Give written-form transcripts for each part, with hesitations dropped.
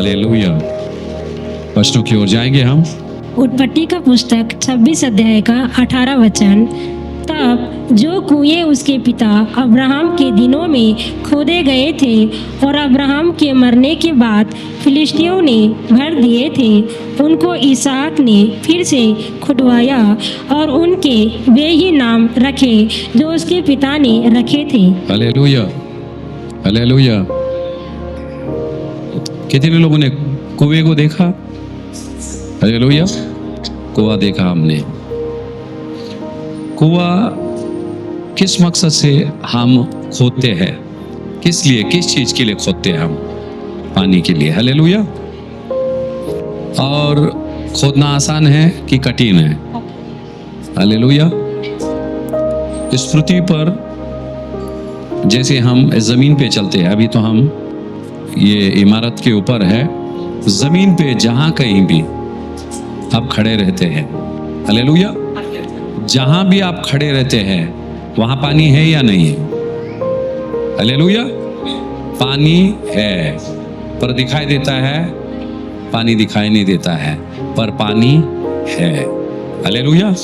Hallelujah. प्रश्नों की ओर जाएंगे हम। उत्पत्ति का पुस्तक 26 अध्याय का 18 वचन। तब जो कुएं उसके पिता अब्राहम के दिनों में खोदे गए थे और अब्राहम के मरने के बाद फिलिस्तियों ने भर दिए थे, उनको इसहाक ने फिर से खुदवाया और उनके वे ही नाम रखे जो उसके पिता ने रखे थे। Hallelujah, hallelujah. कितने लोगों ने कुएं को देखा? हालेलुया। कुआं देखा हमने। कुआं किस मकसद से हम खोदते हैं? किस लिए, किस चीज के लिए खोदते हैं हम? पानी के लिए। हालेलुया। और खोदना आसान है कि कठिन है? हालेलुया। इस पृथ्वी पर जैसे हम जमीन पे चलते हैं, अभी तो हम ये इमारत के ऊपर है, जमीन पे जहां कहीं भी आप खड़े रहते हैं, हालेलुया, जहां भी आप खड़े रहते हैं वहां पानी है या नहीं है? हालेलुया। पानी है, पर दिखाई देता है? पानी दिखाई नहीं देता है, पर पानी है। हालेलुया।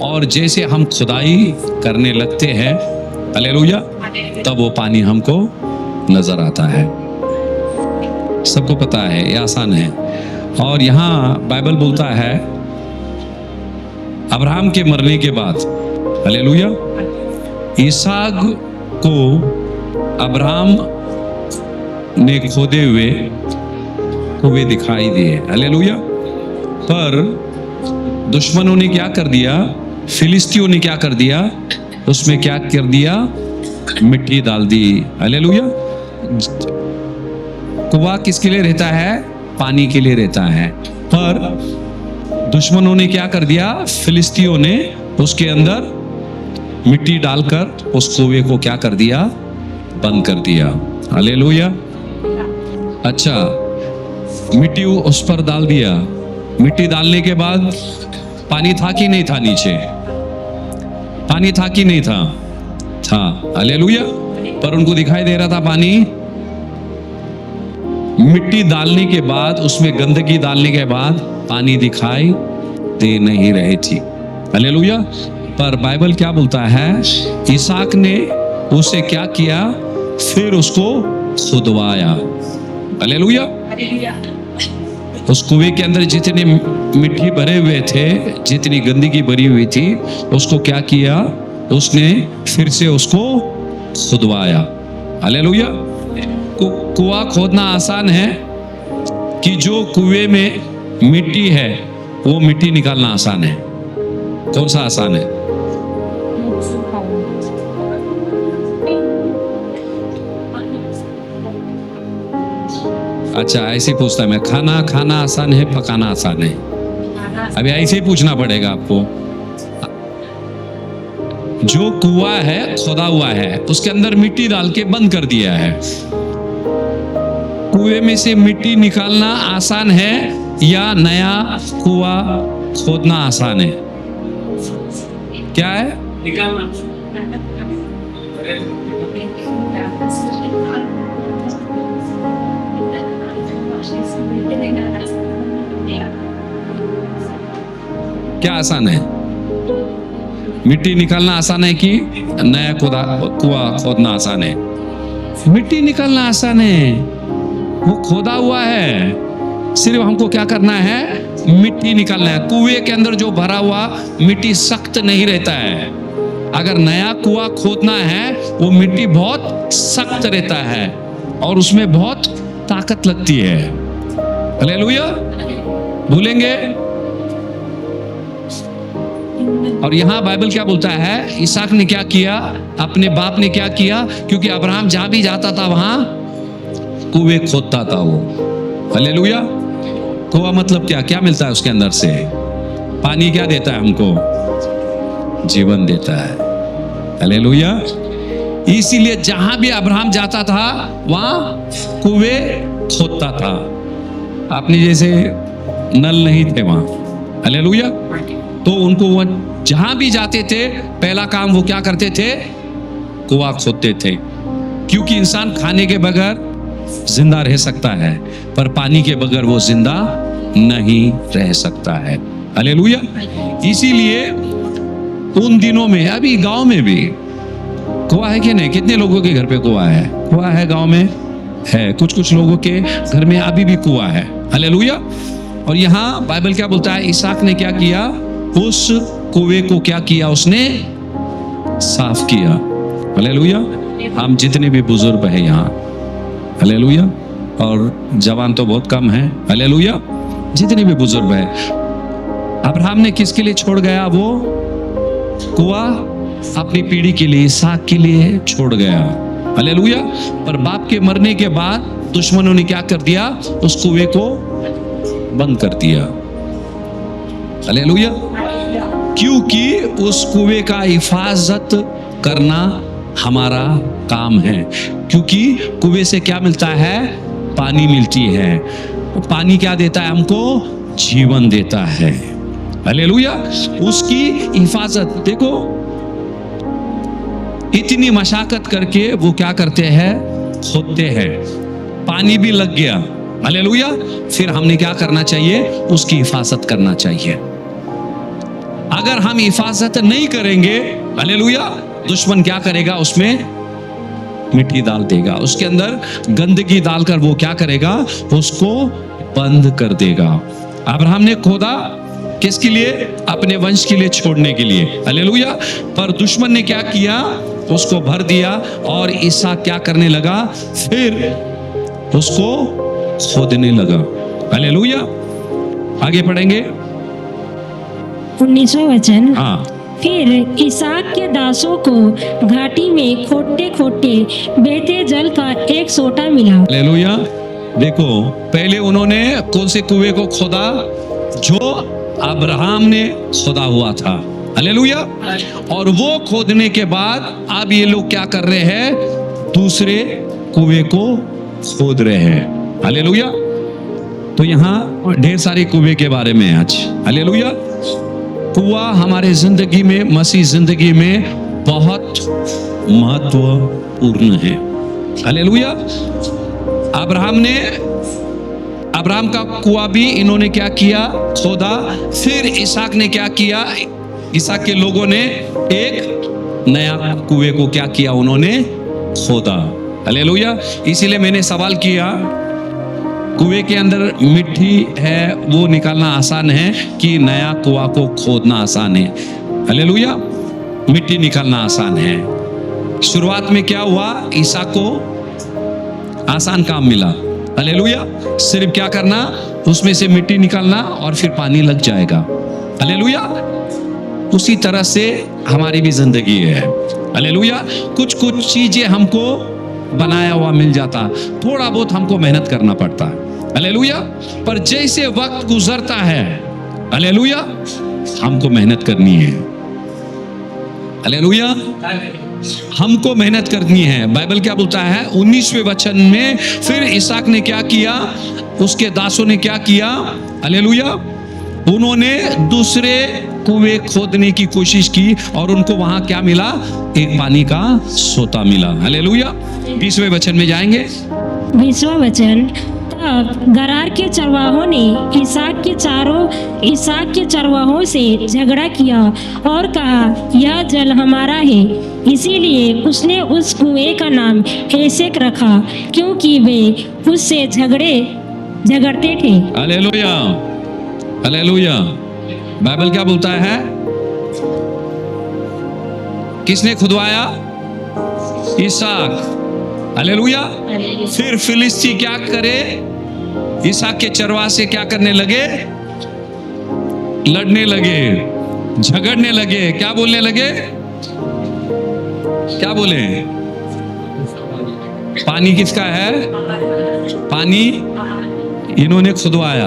और जैसे हम खुदाई करने लगते हैं, हालेलुया, तब वो पानी हमको नजर आता है। सबको पता है, ये आसान है। और यहाँ बाइबल बोलता है अब्राहम के मरने के बाद, हालेलुया, इसहाक को अब्राहम ने खोदे हुए कुएं दिखाई दिए, हालेलुया। पर दुश्मनों ने क्या कर दिया? फिलिस्तियों ने क्या कर दिया? उसमें क्या कर दिया? मिट्टी डाल दी। हालेलुया। कुआं किसके लिए रहता है? पानी के लिए रहता है। पर दुश्मनों ने क्या कर दिया? फिलिस्तियों ने उसके अंदर मिट्टी डालकर उस कुएं को क्या कर दिया? बंद कर दिया। हालेलुया। अच्छा, मिट्टी उस पर डाल दिया। मिट्टी डालने के बाद पानी था कि नहीं था? नीचे पानी था कि नहीं था? था। हालेलुया। पर उनको दिखाई दे रहा था पानी। मिट्टी डालने के बाद, उसमें गंदगी डालने के बाद पानी दिखाई दे नहीं रही थी। हालेलुया। पर बाइबल क्या बोलता है? इसहाक ने उसे क्या किया? फिर उसको खुदवाया। हालेलुया। उस कुएं के अंदर जितने मिट्टी भरे हुए थे, जितनी गंदगी भरी हुई थी, उसको क्या किया? उसने फिर से उसको खुदवाया। हालेलुया। कुआं खोदना आसान है कि जो कुएं में मिट्टी है वो मिट्टी निकालना आसान है? कौन सा आसान है? अच्छा, ऐसे पूछता है मैं, खाना आसान है, पकाना आसान है? अभी ऐसे ही पूछना पड़ेगा आपको। जो कुआं है, खोदा हुआ है, उसके अंदर मिट्टी डाल के बंद कर दिया है। कुएं में से मिट्टी निकालना आसान है या नया कुआं खोदना आसान है? क्या है? निकालना। क्या आसान है? मिट्टी निकालना आसान है कि नया कुआं खोदना आसान है? मिट्टी निकालना आसान है, वो खोदा हुआ है। सिर्फ हमको क्या करना है? मिट्टी निकालना है। कुएं के अंदर जो भरा हुआ मिट्टी सख्त नहीं रहता है। अगर नया कुआं खोदना है, वो मिट्टी बहुत सख्त रहता है और उसमें बहुत ताकत लगती है। हालेलुया। भूलेंगे? और यहां बाइबल क्या बोलता है? इसहाक ने क्या किया? अपने बाप ने क्या किया? क्योंकि अब्राहम जहां भी जाता था वहां कुएं खोदता था वो। हालेलुया। कुआं मतलब क्या मिलता है उसके अंदर से? पानी क्या देता है हमको? जीवन देता है। हालेलुया। इसीलिए जहां भी अब्राहम जाता था वहां कुएं खोदता था। आपने जैसे नल नहीं थे वहां, हालेलुया, तो उनको वो जहां भी जाते थे पहला काम वो क्या करते थे? कुआं खोदते थे। क्योंकि इंसान खाने के बगैर जिंदा रह सकता है, पर पानी के बगैर वो जिंदा नहीं रह सकता है। हालेलुया। इसीलिए उन दिनों में, अभी गांव में भी कुआं है कि नहीं? कितने लोगों के घर पे कुआं है? कुआं है गांव में, है। कुछ कुछ लोगों के घर में अभी भी कुआं है। हालेलुया। और यहाँ बाइबल क्या बोलता है? इसहाक ने क्या किया? उस कुएं को क्या किया? उसने साफ किया। हालेलुया। हम जितने भी बुजुर्ग हैं यहाँ, हालेलुया, और जवान तो बहुत कम है, हालेलुया, जितने भी बुजुर्ग हैं, अब्राहम ने किसके लिए छोड़ गया वो कुआं? अपनी पीढ़ी के लिए, इसहाक के लिए छोड़ गया। हालेलुया। पर बाप के मरने के बाद दुश्मनों ने क्या कर दिया? उस कुएं को बंद कर दिया। हालेलुया। क्योंकि उस कुएं का हिफाजत करना हमारा काम है। क्योंकि कुएं से क्या मिलता है? पानी मिलती है। पानी क्या देता है हमको? जीवन देता है। हालेलुया। उसकी हिफाजत देखो, इतनी मशक्कत करके वो क्या करते हैं? खोदते हैं। पानी भी लग गया, हालेलुया, फिर हमने क्या करना चाहिए? उसकी हिफाजत करना चाहिए। अगर हम हिफाजत नहीं करेंगे, हालेलुया, दुश्मन क्या करेगा? उसमें मिट्टी डाल देगा, उसके अंदर गंदगी डालकर वो क्या करेगा? उसको बंद कर देगा। अब्राहम ने खोदा किसके लिए? अपने वंश के लिए, छोड़ने के लिए, हालेलुया। पर दुश्मन ने क्या किया? उसको भर दिया और इसहाक क्या करने लगा? फिर उसको खोदने लगा। हालेलुया। आगे पढ़ेंगे 19वां वचन। हाँ। फिर इसहाक के दासों को घाटी में खोदते खोदते बहते जल का एक सोटा मिला। हालेलुया। देखो, पहले उन्होंने कौन से कुएं को खोदा? जो अब्राहम ने खोदा हुआ था। हालेलुया। और वो खोदने के बाद अब ये लोग क्या कर रहे हैं? दूसरे कुएं को खोद रहे हैं। हालेलुया। तो यहाँ ढेर सारे कुएं के बारे में आज, हालेलुया। कुआं हमारे जिंदगी में, मसीह जिंदगी में बहुत महत्वपूर्ण है। हालेलुया। अब्राहम का कुआं भी इन्होंने क्या किया? खोदा। फिर इसहाक ने क्या किया? इसहाक के लोगों ने एक नया कुएं को क्या किया? उन्होंने खोदा। हालेलुया। इसीलिए मैंने सवाल किया, कुएं के अंदर मिट्टी है वो निकालना आसान है कि नया कुआं को खोदना आसान है? हालेलुया। मिट्टी निकालना आसान है। शुरुआत में क्या हुआ? इसहाक को आसान काम मिला। हालेलुया। सिर्फ क्या करना? उसमें से मिट्टी निकालना और फिर पानी लग जाएगा। हालेलुया। उसी तरह से हमारी भी जिंदगी है। हालेलुया। कुछ कुछ चीजें हमको बनाया हुआ मिल जाता, थोड़ा बहुत हमको मेहनत करना पड़ता है। हालेलुया। पर जैसे वक्त गुजरता है, हालेलुया, हमको मेहनत करनी है। हालेलुया। हमको मेहनत करनी है। बाइबल क्या बोलता है 19वें वचन में? फिर इसहाक ने क्या किया? उसके दासों ने क्या किया? हालेलुया। उन्होंने दूसरे कुएं खोदने की कोशिश की और उनको वहां क्या मिला? एक पानी का सोता मिला। हालेलुया। 20वें वचन में जाएंगे। 20वां वचन। तब गरार के चरवाहों ने इसहाक के चरवाहों से झगड़ा किया और कहा, यह जल हमारा है। इसीलिए उसने उस कुएं का नाम एसेक रखा, क्योंकि वे उससे झगड़ते थे। हालेलुया। हालेलुया। बाइबल क्या बोलता है? किसने खुदवाया? इसहाक। हालेलुया। फिर फिलिस्ती क्या करे? इसहाक के चरवाहे से क्या करने लगे? लड़ने लगे, झगड़ने लगे। क्या बोलने लगे? क्या बोले? पानी किसका है? पानी इन्होंने खुदवाया।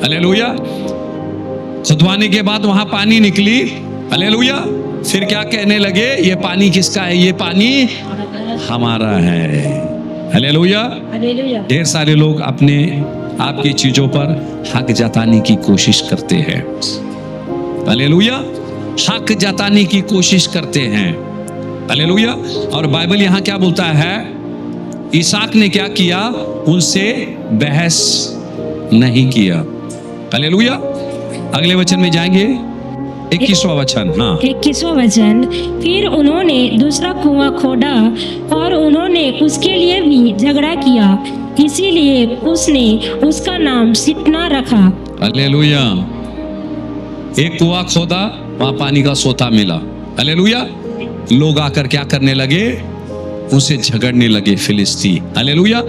हालेलुया। खुदवाने के बाद वहां पानी निकली। हालेलुया। फिर क्या कहने लगे? ये पानी किसका है? ये पानी हमारा है। हालेलुया। ढेर सारे लोग अपने आपकी चीजों पर हक जताने की कोशिश करते हैं। हालेलुया। हक जताने की कोशिश करते हैं। हालेलुया। और बाइबल यहां क्या बोलता है? इसहाक ने क्या किया? उनसे बहस नहीं किया। हालेलुया। अगले वचन में जाएंगे, 21वां वचन। हाँ, 21वां वचन। फिर उन्होंने दूसरा कुआं खोदा और उन्होंने उसके लिए भी झगड़ा किया, इसीलिए उसने उसका नाम सितना रखा। हालेलुया। एक कुआं खोदा, वहां पानी का सोता मिला। हालेलुया। लोग आकर क्या करने लगे? उनसे झगड़ने लगे, फिलिस्ती। हालेलुया।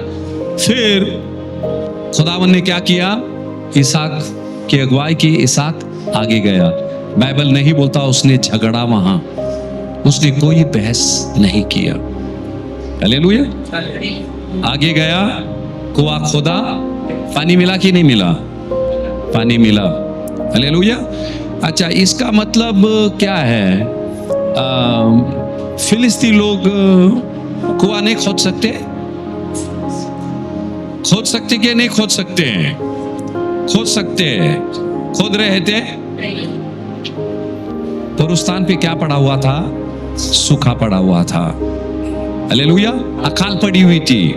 फिर खुदावन ने क्या किया? इसहाक की अगुवाई की। इसहाक आगे गया। बाइबल नहीं बोलता उसने झगड़ा वहां, उसने कोई बहस नहीं किया। हालेलुया। आगे गया, कुआं खोदा, पानी मिला कि नहीं मिला? पानी मिला। हालेलुया। अच्छा, इसका मतलब क्या है? फिलिस्ती लोग कुआं नहीं खोद सकते? खोद सकते कि नहीं खोद सकते? खोद सकते हैं। खोद रहे थे। पुरुस्तान पे क्या पड़ा हुआ था? सूखा पड़ा हुआ था। हालेलुया। अकाल पड़ी हुई थी,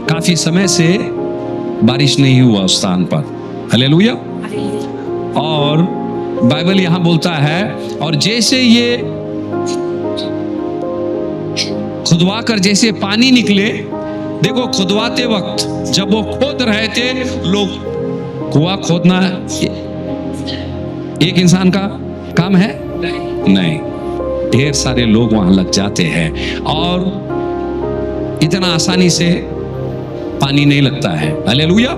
काफी समय से बारिश नहीं हुआ उस स्थान पर। हालेलुया। और बाइबल यहां बोलता है, और जैसे ये खुदवा कर जैसे पानी निकले, देखो खुदवाते वक्त जब वो खोद रहे थे, लोग, कुआं खोदना एक इंसान का काम है? नहीं, ढेर सारे लोग वहां लग जाते हैं और इतना आसानी से पानी नहीं लगता है। हालेलुया।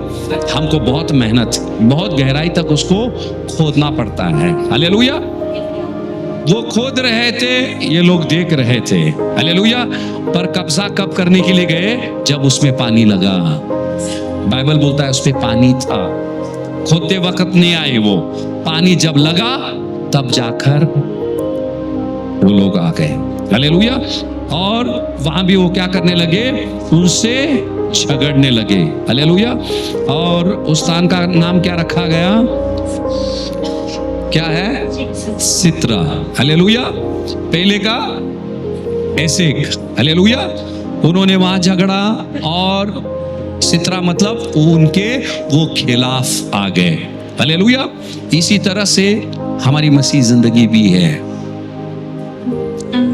हमको बहुत मेहनत, बहुत गहराई तक उसको खोदना पड़ता है। हालेलुया। वो खोद रहे थे, ये लोग देख रहे थे। हालेलुया। पर कब्जा कब करने के लिए गए? जब उसमें पानी लगा। बाइबल बोलता है उस पे पानी था, खोदते वक्त नहीं आए वो। पानी जब लगा तब जाकर वो लोग आ गए। हालेलुया। और वहां भी वो क्या करने लगे? उनसे झगड़ने लगे। हालेलुया। और उस स्थान का नाम क्या रखा गया? क्या है? सित्रा। हालेलुया। पहले का एसेक। हालेलुया। उन्होंने वहां झगड़ा और सित्रा मतलब उनके वो खिलाफ आ गए। हालेलुया। इसी तरह से हमारी मसीह जिंदगी भी है।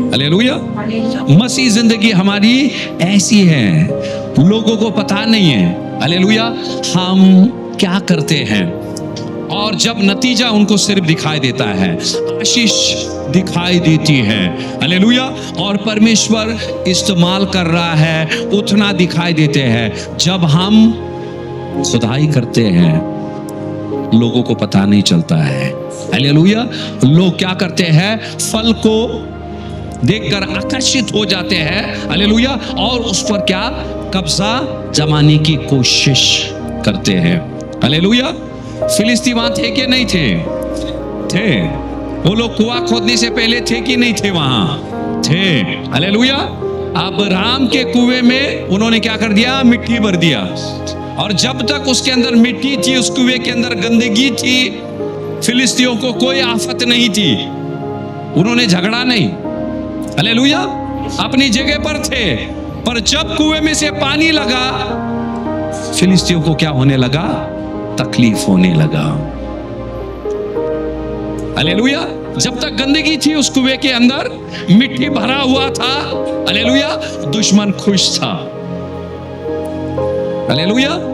हालेलुया। मसीह जिंदगी हमारी ऐसी है, लोगों को पता नहीं है। हालेलुया। हम क्या करते हैं और जब नतीजा उनको सिर्फ दिखाई देता है, आशीष दिखाई देती है। हालेलुया। और परमेश्वर इस्तेमाल कर रहा है, उतना दिखाई देते हैं। जब हम खुदाई करते हैं, लोगों को पता नहीं चलता है। हालेलुया। लोग क्या करते हैं? फल को देखकर आकर्षित हो जाते हैं। हालेलुया। और उस पर क्या? कब्जा जमाने की कोशिश करते हैं। हालेलुया। फिलिस्ती वहां थे कि नहीं थे? थे। वो लोग कुआं खोदने से पहले थे कि नहीं थे? वहां थे। हालेलुया। अब्राहम के कुएं में उन्होंने क्या कर दिया? मिट्टी भर दिया। और जब तक उसके अंदर मिट्टी थी, उस कुएं के अंदर गंदगी थी, फिलिस्तियों को कोई आफत नहीं थी। उन्होंने झगड़ा नहीं। हालेलुया। अपनी जगह पर थे। पर जब कुएं में से पानी लगा, फिलिस्तियों को क्या होने लगा? तकलीफ होने लगा। हालेलुया। जब तक गंदगी थी उस कुएं के अंदर, मिट्टी भरा हुआ था। हालेलुया। दुश्मन खुश था। हालेलुया।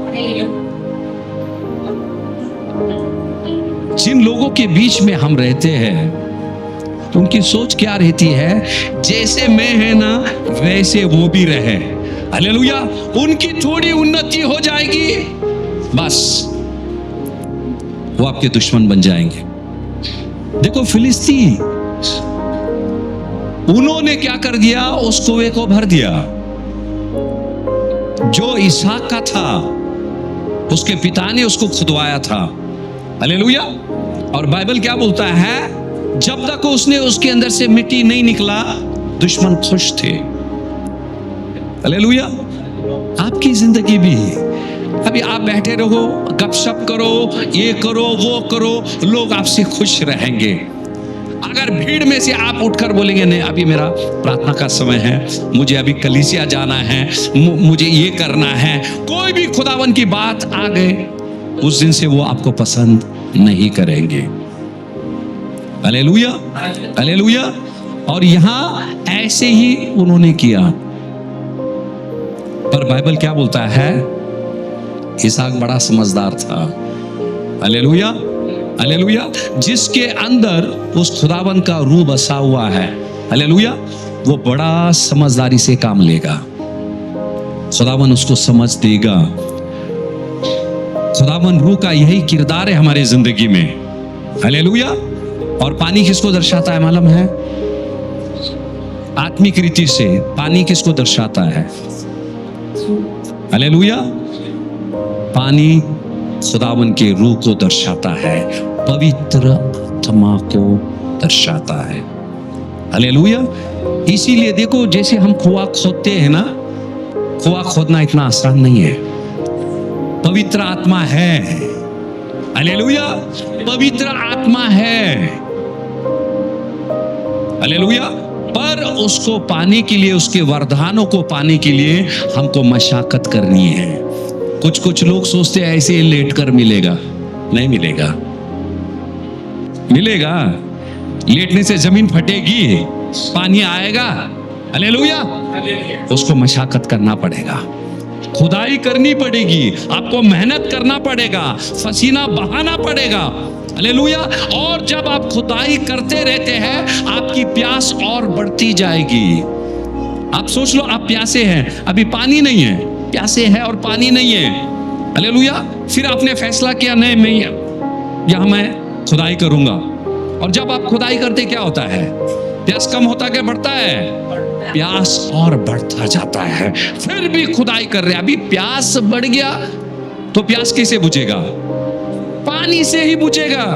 जिन लोगों के बीच में हम रहते हैं, उनकी सोच क्या रहती है? जैसे मैं है ना, वैसे वो भी रहे। हालेलुया। उनकी थोड़ी उन्नति हो जाएगी, बस वो आपके दुश्मन बन जाएंगे। देखो फिलिस्ती, उन्होंने क्या कर दिया? उस कुएं को भर दिया जो इसहाक का था। उसके पिता ने उसको खुदवाया था। हालेलुया। और बाइबल क्या बोलता है? जब तक उसने उसके अंदर से मिट्टी नहीं निकला, दुश्मन खुश थे। हालेलुया। आपकी जिंदगी भी, अभी आप बैठे रहो, गपशप करो, ये करो, वो करो, लोग आपसे खुश रहेंगे। अगर भीड़ में से आप उठकर बोलेंगे नहीं अभी मेरा प्रार्थना का समय है, मुझे अभी कलीसिया जाना है, मुझे ये करना है, कोई भी खुदावन की बात आ गए, उस दिन से वो आपको पसंद नहीं करेंगे। Hallelujah, hallelujah. और यहां ऐसे ही उन्होंने किया। पर बाइबल क्या बोलता है? इसहाक बड़ा समझदार था। Hallelujah, hallelujah. जिसके अंदर उस खुदावन का रूह बसा हुआ है, हालेलुया, वो बड़ा समझदारी से काम लेगा। खुदावन उसको समझ देगा। खुदावन रूह का यही किरदार है हमारे जिंदगी में। हालेलुया। और पानी किसको दर्शाता है मालूम है? आत्मिक रीति से पानी किसको दर्शाता है? हालेलुया। पानी खुदावन के रूह को दर्शाता है, पवित्र आत्मा को दर्शाता है। हालेलुया। इसीलिए देखो, जैसे हम कुआं खोदते हैं ना, कुआं खोदना इतना आसान नहीं है। पवित्र आत्मा है, हालेलुया, पवित्र आत्मा है, हालेलुया। पर उसको पाने के लिए, उसके वरदानों को पाने के लिए हमको मशक्कत करनी है। कुछ लोग सोचते हैं ऐसे लेट कर मिलेगा, नहीं मिलेगा। मिलेगा, लेटने से जमीन फटेगी, पानी आएगा, हालेलुया। उसको मशक्कत करना पड़ेगा, खुदाई करनी पड़ेगी, आपको मेहनत करना पड़ेगा, पसीना बहाना पड़ेगा, हालेलुया। और जब आप खुदाई करते रहते हैं, आपकी प्यास और बढ़ती जाएगी। आप सोच लो, आप प्यासे हैं, अभी पानी नहीं है, प्यासे हैं और पानी नहीं है, हालेलुया। फिर आपने फैसला किया नहीं, मैं यहां मैं खुदाई करूंगा। और जब आप खुदाई करते क्या होता है? प्यास कम होता क्या बढ़ता है? प्यास और बढ़ता जाता है। फिर भी खुदाई कर रहे हैं, अभी प्यास बढ़ गया तो प्यास कैसे बुझेगा? पानी से ही बुझेगा।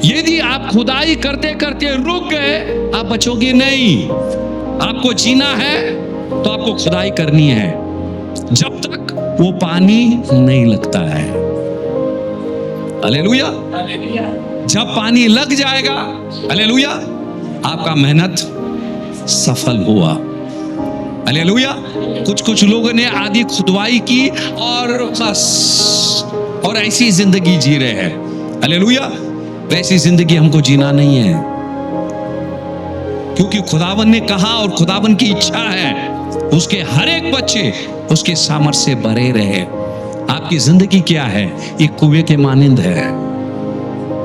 यदि आप खुदाई करते करते रुक गए, आप बचोगे नहीं। आपको जीना है तो आपको खुदाई करनी है, जब तक वो पानी नहीं लगता है। हालेलुया। जब पानी लग जाएगा, हालेलुया, आपका मेहनत सफल हुआ। हालेलुया। कुछ लोगों ने आधी खुदवाई की और बस, और ऐसी जिंदगी जी रहे हैं, हालेलुया। वैसी जिंदगी हमको जीना नहीं है, क्योंकि खुदावन ने कहा और खुदावन की इच्छा है उसके हर एक बच्चे उसके सामर्थ्य से भरे रहे। आपकी जिंदगी क्या है? एक कुएं के मानिंद है,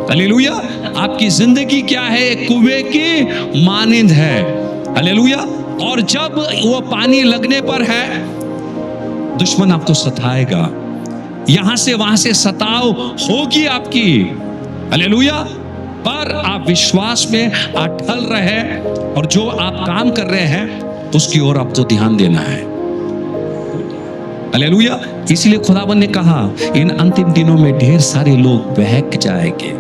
हालेलुया। आपकी जिंदगी क्या है? एक कुएं की मानिंद है, हालेलुया। और जब वो पानी लगने पर है, दुश्मन आपको सताएगा, यहां से वहां से सताव होगी आपकी, हालेलुया। पर आप विश्वास में अटल रहे, और जो आप काम कर रहे हैं उसकी ओर आपको ध्यान देना है, हालेलुया। इसलिए खुदावन ने कहा इन अंतिम दिनों में ढेर सारे लोग बहक जाएंगे,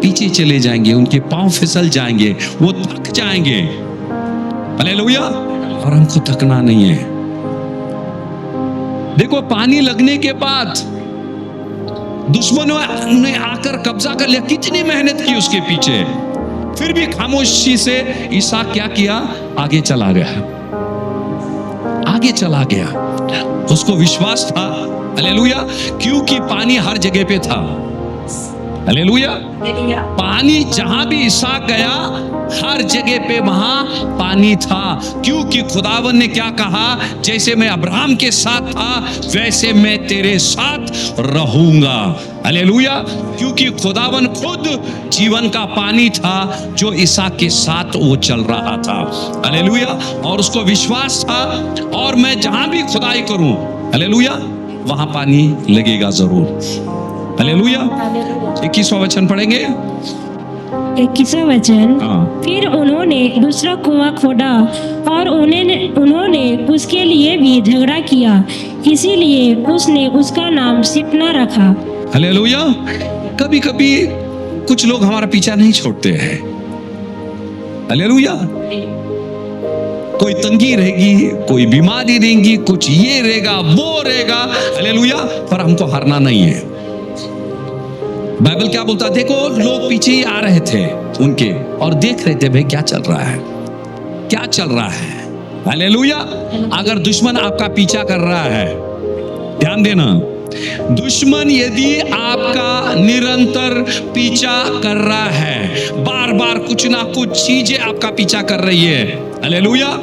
पीछे चले जाएंगे, उनके पांव फिसल जाएंगे, वो थक जाएंगे, हालेलुया। और हमको थकना नहीं है। देखो, पानी लगने के बाद दुश्मनों ने आकर कब्जा कर लिया, कितनी मेहनत की उसके पीछे, फिर भी खामोशी से इसहाक क्या किया? आगे चला गया, आगे चला गया। उसको विश्वास था, हालेलुया, क्योंकि पानी हर जगह पे था, हालेलुया। पानी जहां भी इसहाक गया, हर जगह पे वहां पानी था, क्योंकि खुदावन ने क्या कहा? जैसे मैं अब्राहम के साथ था वैसे मैं तेरे साथ रहूंगा, हालेलुया। क्योंकि खुदावन खुद जीवन का पानी था जो इसहाक के साथ वो चल रहा था, हालेलुया। और उसको विश्वास था, और मैं जहां भी खुदाई करूं, हालेलुया, वहां पानी लगेगा जरूर, हालेलुया। 21वां वचन पढ़ेंगे, 21वां वचन। फिर उन्होंने दूसरा कुआं खोदा और उन्होंने उसके लिए भी झगड़ा किया, इसीलिए उसने उसका नाम सिपना रखा। हालेलुया। कभी कभी कुछ लोग हमारा पीछा नहीं छोड़ते हैं, हालेलुया। कोई तंगी रहेगी, कोई बीमारी रहेगी, कुछ ये रहेगा वो रहेगा, हालेलुया। पर हमको हारना नहीं है, बाइबल क्या बोलता है? देखो लोग पीछे ही आ रहे थे उनके और देख रहे थे भाई क्या चल रहा है, क्या चल रहा है। हालेलुया। अगर दुश्मन आपका पीछा कर रहा है, ध्यान देना, दुश्मन यदि आपका निरंतर पीछा कर रहा है, बार बार कुछ ना कुछ चीजें आपका पीछा कर रही है, हालेलुया,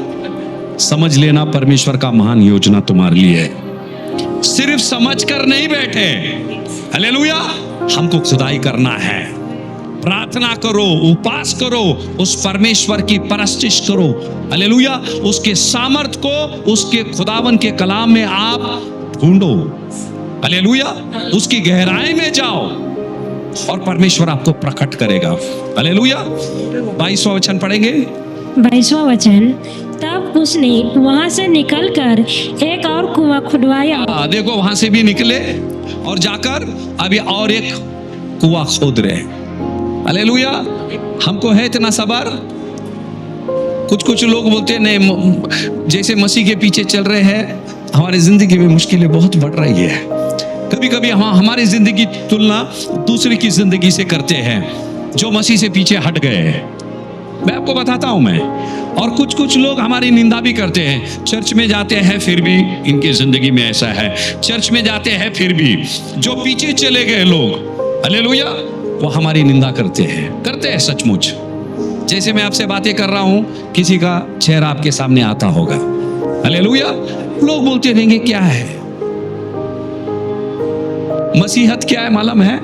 समझ लेना परमेश्वर का महान योजना तुम्हारे लिए है। सिर्फ समझ कर नहीं बैठे, हालेलुया, हमको खुदाई करना है। प्रार्थना करो, उपवास करो, उस परमेश्वर की परस्तिश करो, हालेलुया, उसके सामर्थ को, उसके खुदावन के कलाम में आप ढूंढो, हालेलुया, उसकी गहराई में जाओ और परमेश्वर आपको प्रकट करेगा। हालेलुया। 22वां वचन पढ़ेंगे। 22वां वचन, तब उसने वहां से निकलकर एक और कुआं खुदवाया। देखो वहां से भी निकले और जाकर अभी और एक कुआं खोद रहे। हालेलुया। हमको है इतना सबर। कुछ लोग बोलते हैं नहीं, जैसे मसीह के पीछे चल रहे हैं हमारी जिंदगी में मुश्किलें बहुत बढ़ रही है। कभी कभी हम हमारी जिंदगी की तुलना दूसरे की जिंदगी से करते हैं जो मसीह से पीछे हट गए हैं। मैं आपको बताता हूं मैं, और कुछ लोग हमारी निंदा भी करते हैं। चर्च में जाते हैं फिर भी इनकी जिंदगी में ऐसा है, चर्च में जाते हैं फिर भी, जो पीछे चले गए लोग, हालेलुया, वो हमारी निंदा करते हैं सचमुच। जैसे मैं आपसे बातें कर रहा हूं, किसी का चेहरा आपके सामने आता होगा, हालेलुया, लोग बोलते रहेंगे क्या है मसीहत, क्या है मालूम है?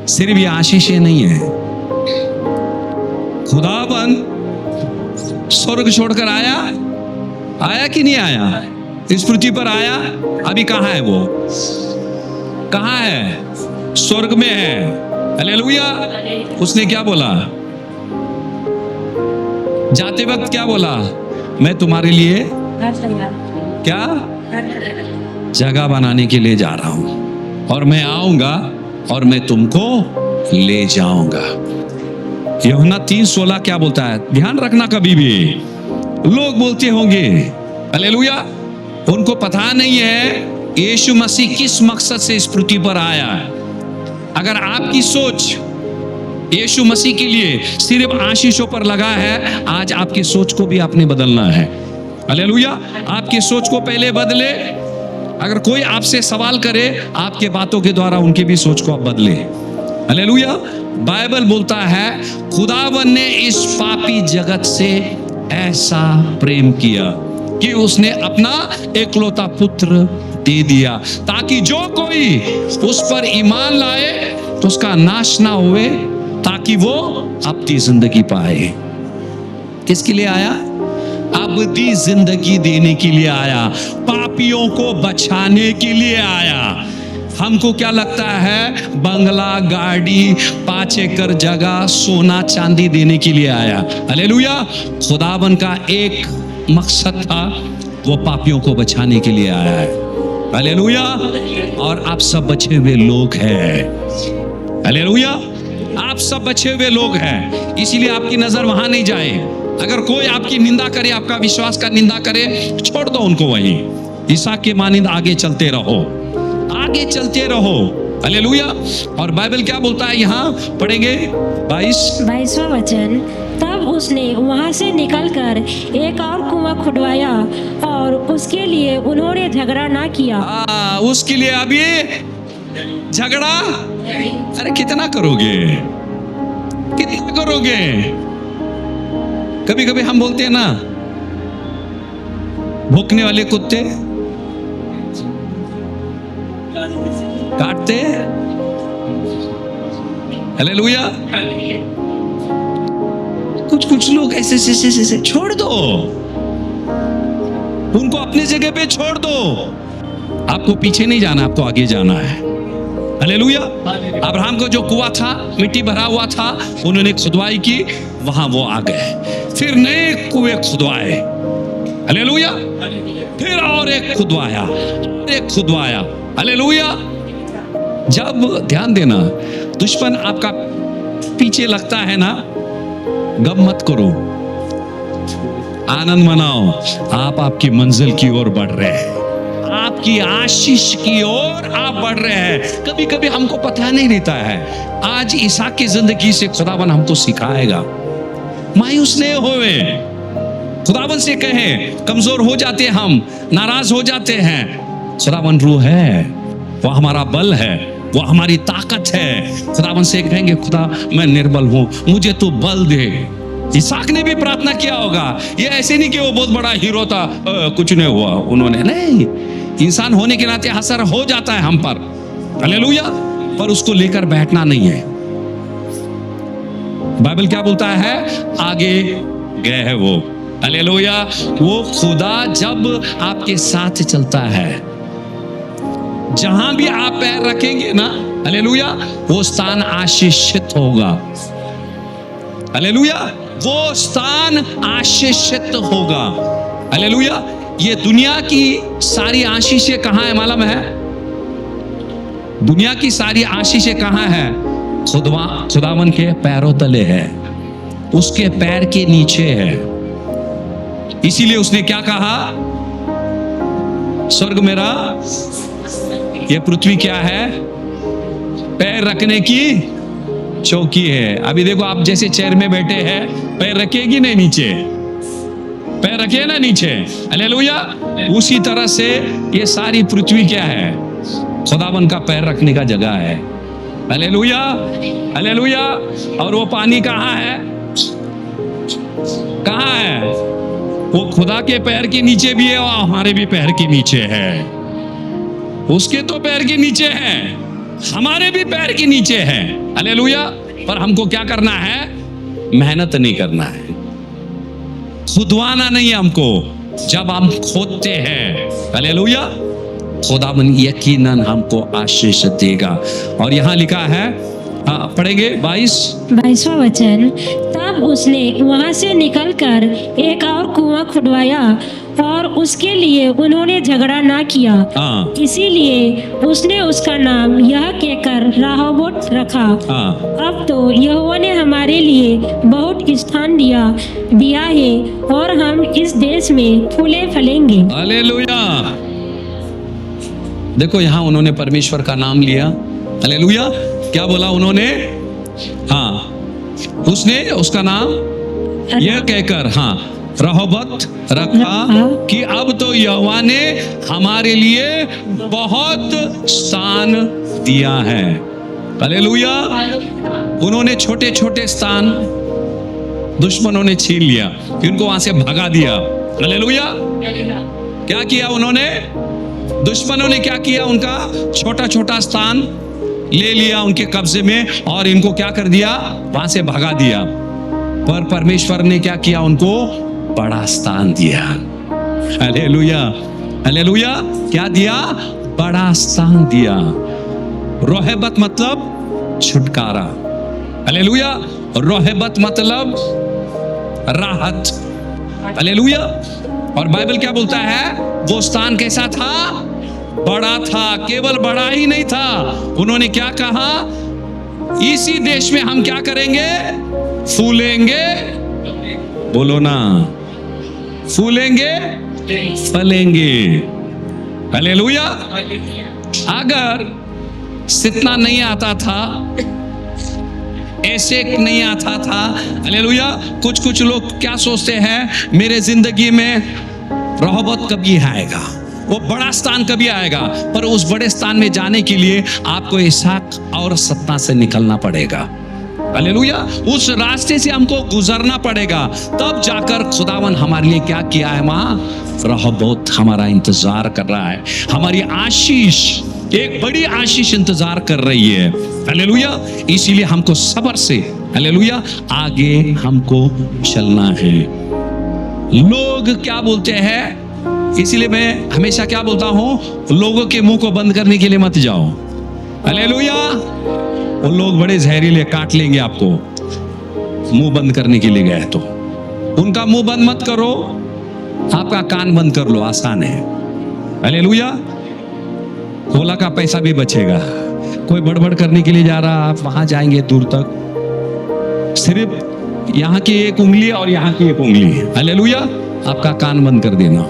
सिर्फ ये आशीषें नहीं है। खुदावन स्वर्ग छोड़कर आया कि नहीं आया? इस पृथ्वी पर आया। अभी कहां है वो? कहां है? स्वर्ग में है। हालेलुया। उसने क्या बोला? जाते वक्त क्या बोला? मैं तुम्हारे लिए क्या जगह बनाने के लिए जा रहा हूं, और मैं आऊंगा और मैं तुमको ले जाऊंगा। यूहन्ना 3:16 क्या बोलता है? ध्यान रखना, कभी भी लोग बोलते होंगे, हालेलुया, उनको पता नहीं है यीशु मसीह किस मकसद से इस पृथ्वी पर आया है। अगर आपकी सोच यीशु मसीह के लिए सिर्फ आशीषों पर लगा है, आज आपकी सोच को भी आपने बदलना है। हालेलुया। आपकी सोच को पहले बदले। अगर कोई आपसे सवाल करे, आपके बातों के द्वारा उनकी भी सोच को आप बदले। हालेलुया। बाइबल बोलता है खुदावन ने इस पापी जगत से ऐसा प्रेम किया कि उसने अपना एकलौता पुत्र दे दिया, ताकि जो कोई उस पर ईमान लाए तो उसका नाश ना होए, ताकि वो अपनी जिंदगी पाए। किसके लिए आया? अबदी जिंदगी देने के लिए आया, पापियों को बचाने के लिए आया। हमको क्या लगता है? बंगला, गाड़ी, 5 एकड़ जगह, सोना चांदी देने के लिए आया। हालेलुया। खुदावन का एक मकसद था, वो पापियों को बचाने के लिए आया है। हालेलुया। और आप सब बचे हुए लोग हैं। हालेलुया। आप सब बचे हुए लोग हैं, इसीलिए आपकी नजर वहां नहीं जाए। अगर कोई आपकी निंदा करे, आपका विश्वास का निंदा करे, छोड़ दो उनको वहीं। ईसा के मानिंद आगे चलते रहो, आगे चलते रहो। हालेलुया। और बाइबल क्या बोलता है यहाँ पढ़ेंगे 22वां वचन, तब उसने वहां से निकलकर एक और कुआं खुदवाया और उसके लिए उन्होंने झगड़ा ना किया। उसके लिए अभी झगड़ा? अरे कितना करोगे, कितना करोगे? कभी कभी हम बोलते हैं ना, भौंकने वाले कुत्ते काटते। हालेलुया। कुछ लोग ऐसे छोड़ दो उनको, अपनी जगह पे छोड़ दो। आपको पीछे नहीं जाना, आपको आगे जाना है। हालेलुया। अब्राहम को जो कुआं था, मिट्टी भरा हुआ था, उन्होंने खुदवाई की, वहां वो आ गए। फिर नए कुएं खुदवाए। हालेलुया। फिर और एक खुदवाया। हालेलुया। जब ध्यान देना, दुश्मन आपका पीछे लगता है ना, गम मत करो, आनंद मनाओ, आप आपकी मंजिल की ओर बढ़ रहे हैं। आपकी आशीष की ओर आप बढ़ रहे हैं। कभी कभी हमको पता नहीं रहता है। आज इसहाक की जिंदगी से खुदावन हमको सिखाएगा, मायूस नहीं होवे। खुदावन से कहें, कमजोर हो जाते हैं हम, नाराज हो जाते हैं, खुदावन रूह है, वो हमारा बल है, वो हमारी ताकत है। खुदावन से कहेंगे, खुदा मैं निर्बल हूं, मुझे तू बल दे। इसहाक ने भी प्रार्थना किया होगा। ये ऐसे नहीं कि वो बहुत बड़ा हीरो था, कुछ नहीं हुआ उन्होंने, नहीं, इंसान होने के नाते असर हो जाता है हम पर, हालेलुया, पर उसको लेकर बैठना नहीं है। बाइबल क्या बोलता है, आगे गए है वो, हालेलुया। वो खुदा जब आपके साथ चलता है, जहां भी आप पैर रखेंगे ना, हालेलुया, वो स्थान आशीषित होगा, हालेलुया, वो स्थान आशीषित होगा, हालेलुया। ये दुनिया की सारी आशीषें कहां है मालूम है? दुनिया की सारी आशीषें कहां है? खुदावन के पैरों तले है, उसके पैर के नीचे है। इसीलिए उसने क्या कहा, स्वर्ग मेरा, ये पृथ्वी क्या है? पैर रखने की चौकी है। अभी देखो, आप जैसे चेयर में बैठे हैं, पैर रखेगी नहीं नीचे, पैर रखे ना नीचे, हालेलुया। उसी तरह से ये सारी पृथ्वी क्या है? खुदावन का पैर रखने का जगह है, हालेलुया, हालेलुया। और वो पानी कहाँ है? कहाँ है? वो खुदा के पैर के नीचे भी है और हमारे भी पैर के नीचे है। उसके तो पैर के नीचे है, हमारे भी पैर के नीचे है, हालेलुया। पर हमको क्या करना है? मेहनत नहीं करना है, खुदवाना नहीं है हमको। जब हम खोदते हैं, हालेलुया, खुदावन यकीनन हमको आशीष देगा। और यहां लिखा है, पढ़ेंगे 22वां वचन, तब उसने वहां से निकलकर एक और कुआं खुदवाया और उसके लिए उन्होंने झगड़ा ना किया, इसीलिए उसने उसका नाम यह कहकर राहोबोत रखा। अब तो यहोवा ने हमारे लिए बहुत स्थान दिया है और हम इस देश में फूले फलेंगे, हालेलुया। देखो, यहां उन्होंने परमेश्वर का नाम लिया, हालेलुया। क्या बोला उन्होंने? उसने उसका नाम यह कहकर रहोबत रखा कि अब तो यहोवा ने हमारे लिए बहुत स्थान दिया है, हालेलुया। उन्होंने छोटे छोटे स्थान दुश्मनों ने छीन लिया, इनको वहां से भगा दिया, हालेलुया। क्या किया उन्होंने? दुश्मनों ने क्या किया? उनका छोटा छोटा स्थान ले लिया उनके कब्जे में और इनको क्या कर दिया? वहां से भगा दिया। पर परमेश्वर ने क्या किया? उनको बड़ा स्थान दिया, हालेलुया, हालेलुया। क्या दिया? बड़ा स्थान दिया। रोहेबत मतलब छुटकारा, हालेलुया। रोहेबत मतलब राहत, हालेलुया। और बाइबल क्या बोलता है? वो स्थान कैसा था? बड़ा था। केवल बड़ा ही नहीं था, उन्होंने क्या कहा? इसी देश में हम क्या करेंगे? फूलेंगे, बोलो ना, फूलेंगे, फलेंगे, हालेलुया। अगर सितना नहीं आता था, ऐसे नहीं आता था, हालेलुया। कुछ लोग क्या सोचते हैं, मेरे जिंदगी में रहोबत कभी आएगा, वो बड़ा स्थान कभी आएगा। पर उस बड़े स्थान में जाने के लिए आपको इसहाक और सत्ता से निकलना पड़ेगा, हालेलुया। उस रास्ते से हमको गुजरना पड़ेगा, तब जाकर खुदावन हमारे लिए क्या किया है? वहां रहोबत हमारा इंतजार कर रहा है, हमारी आशीष, एक बड़ी आशीष इंतजार कर रही है, हालेलुया। इसीलिए हमको सब्र से, हालेलुया, आगे हमको चलना है। लोग क्या बोलते हैं? इसीलिए मैं हमेशा क्या बोलता हूं, लोगों के मुंह को बंद करने के लिए मत जाओ, हालेलुया। वो लोग बड़े जहरीले, काट लेंगे आपको, मुंह बंद करने के लिए गए तो उनका मुंह बंद मत करो, आपका कान बंद कर लो, आसान है, हालेलुया। खोला का पैसा भी बचेगा। कोई बड़बड़ करने के लिए जा रहा, आप वहां जाएंगे दूर तक, सिर्फ यहाँ की एक उंगली और यहाँ की एक उंगली, हालेलुया, आपका कान बंद कर देना,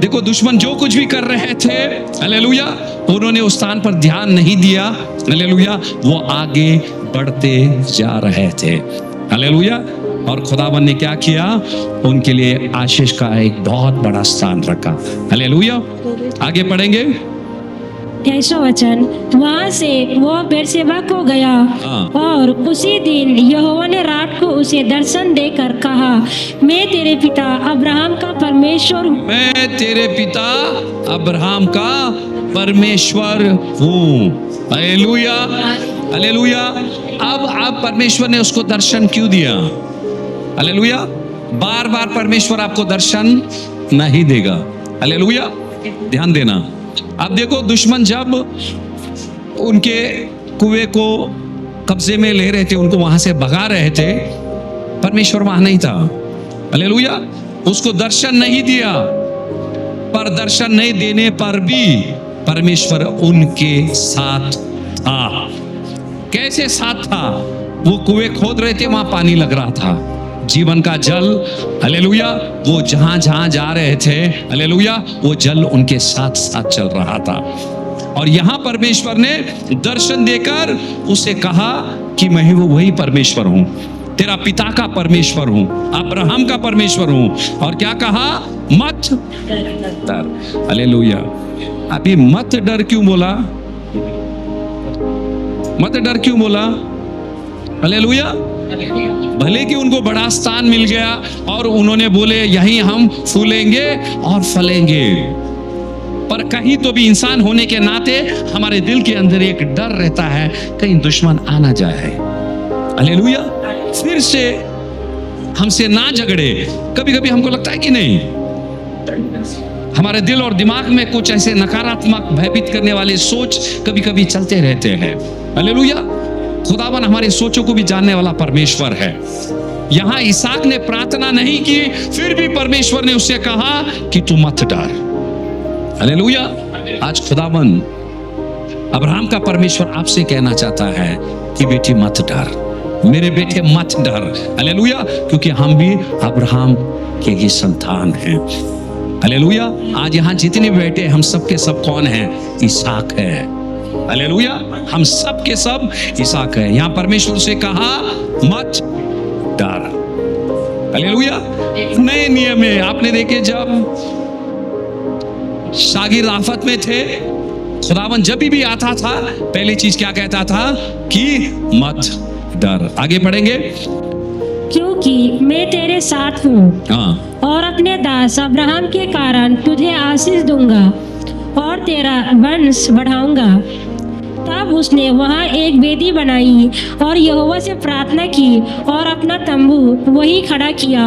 देखो दुश्मन जो कुछ भी कर रहे थे, हालेलुया, उन्होंने उस स्थान पर ध्यान नहीं दिया, हालेलुया, वो आगे बढ़ते जा रहे थे, हालेलुया। और खुदावन ने क्या किया, उनके लिए आशीष का एक बहुत बड़ा स्थान रखा, हालेलुया। आगे पढ़ेंगे 28वां वचन, वहां से वो बेरशेबा को गया हाँ। और उसी दिन यहोवा ने रात को उसे दर्शन देकर कहा, मैं तेरे पिता अब्राहम का परमेश्वर हूँ। मैं तेरे पिता अब्राहम का परमेश्वर हूँ, हालेलुया, हालेलुया। अब परमेश्वर ने उसको दर्शन क्यों दिया, हालेलुया। बार बार परमेश्वर आपको दर्शन नहीं देगा, हालेलुया, ध्यान देना। अब देखो दुश्मन जब उनके कुएं को कब्जे में ले रहे थे, उनको वहां से भगा रहे थे, परमेश्वर वहां नहीं था, हालेलुया, उसको दर्शन नहीं दिया। पर दर्शन नहीं देने पर भी परमेश्वर उनके साथ था। कैसे साथ था, वो कुएं खोद रहे थे, वहां पानी लग रहा था, जीवन का जल, हालेलुया, वो जहां जहां जा रहे थे, हालेलुया, वो जल उनके साथ साथ चल रहा था। और यहां परमेश्वर ने दर्शन देकर उसे कहा कि मैं वही परमेश्वर हूं, तेरा पिता का परमेश्वर हूं, अब्राहम का परमेश्वर हूं। और क्या कहा, मत डर, हालेलुया। अभी मत डर क्यों बोला, मत डर क्यों बोला, हालेलुया। भले कि उनको बड़ा स्थान मिल गया और उन्होंने बोले यहीं हम फूलेंगे और फलेंगे, पर कहीं तो भी इंसान होने के नाते हमारे दिल के अंदर एक डर रहता है, कहीं दुश्मन आ ना जाए, हालेलुया, फिर से हमसे ना झगड़े। कभी कभी हमको लगता है कि नहीं, हमारे दिल और दिमाग में कुछ ऐसे नकारात्मक भयभीत करने वाले सोच कभी कभी चलते रहते हैं, हालेलुया। खुदावन हमारी सोचों को भी जानने वाला परमेश्वर है। यहां इसहाक ने प्रार्थना नहीं की, फिर भी परमेश्वर ने उससे कहा कि तू मत डर, हालेलुया। आज खुदावन अब्राहम का परमेश्वर आपसे कहना चाहता है कि बेटी मत डर, मेरे बेटे मत डर, हालेलुया, क्योंकि हम भी अब्राहम के ही संतान हैं, हालेलुया। आज यहां जितने बैठे हम सब के सब कौन हैं, इसहाक है, हालेलुया, हम सब के सब इसहाक है। यहां परमेश्वर से कहा मत डर, हालेलुया। नए नियम में आपने देखे जब शागिर आफत में थे, खुदावन जब भी आता था पहली चीज क्या कहता था कि मत डर। आगे पढ़ेंगे, क्योंकि मैं तेरे साथ हूँ हाँ, और अपने दास अब्राहम के कारण तुझे आशीष दूंगा और तेरा वंश बढ़ाऊंगा। तब उसने वहाँ एक वेदी बनाई और यहोवा से प्रार्थना की और अपना तंबू वही खड़ा किया,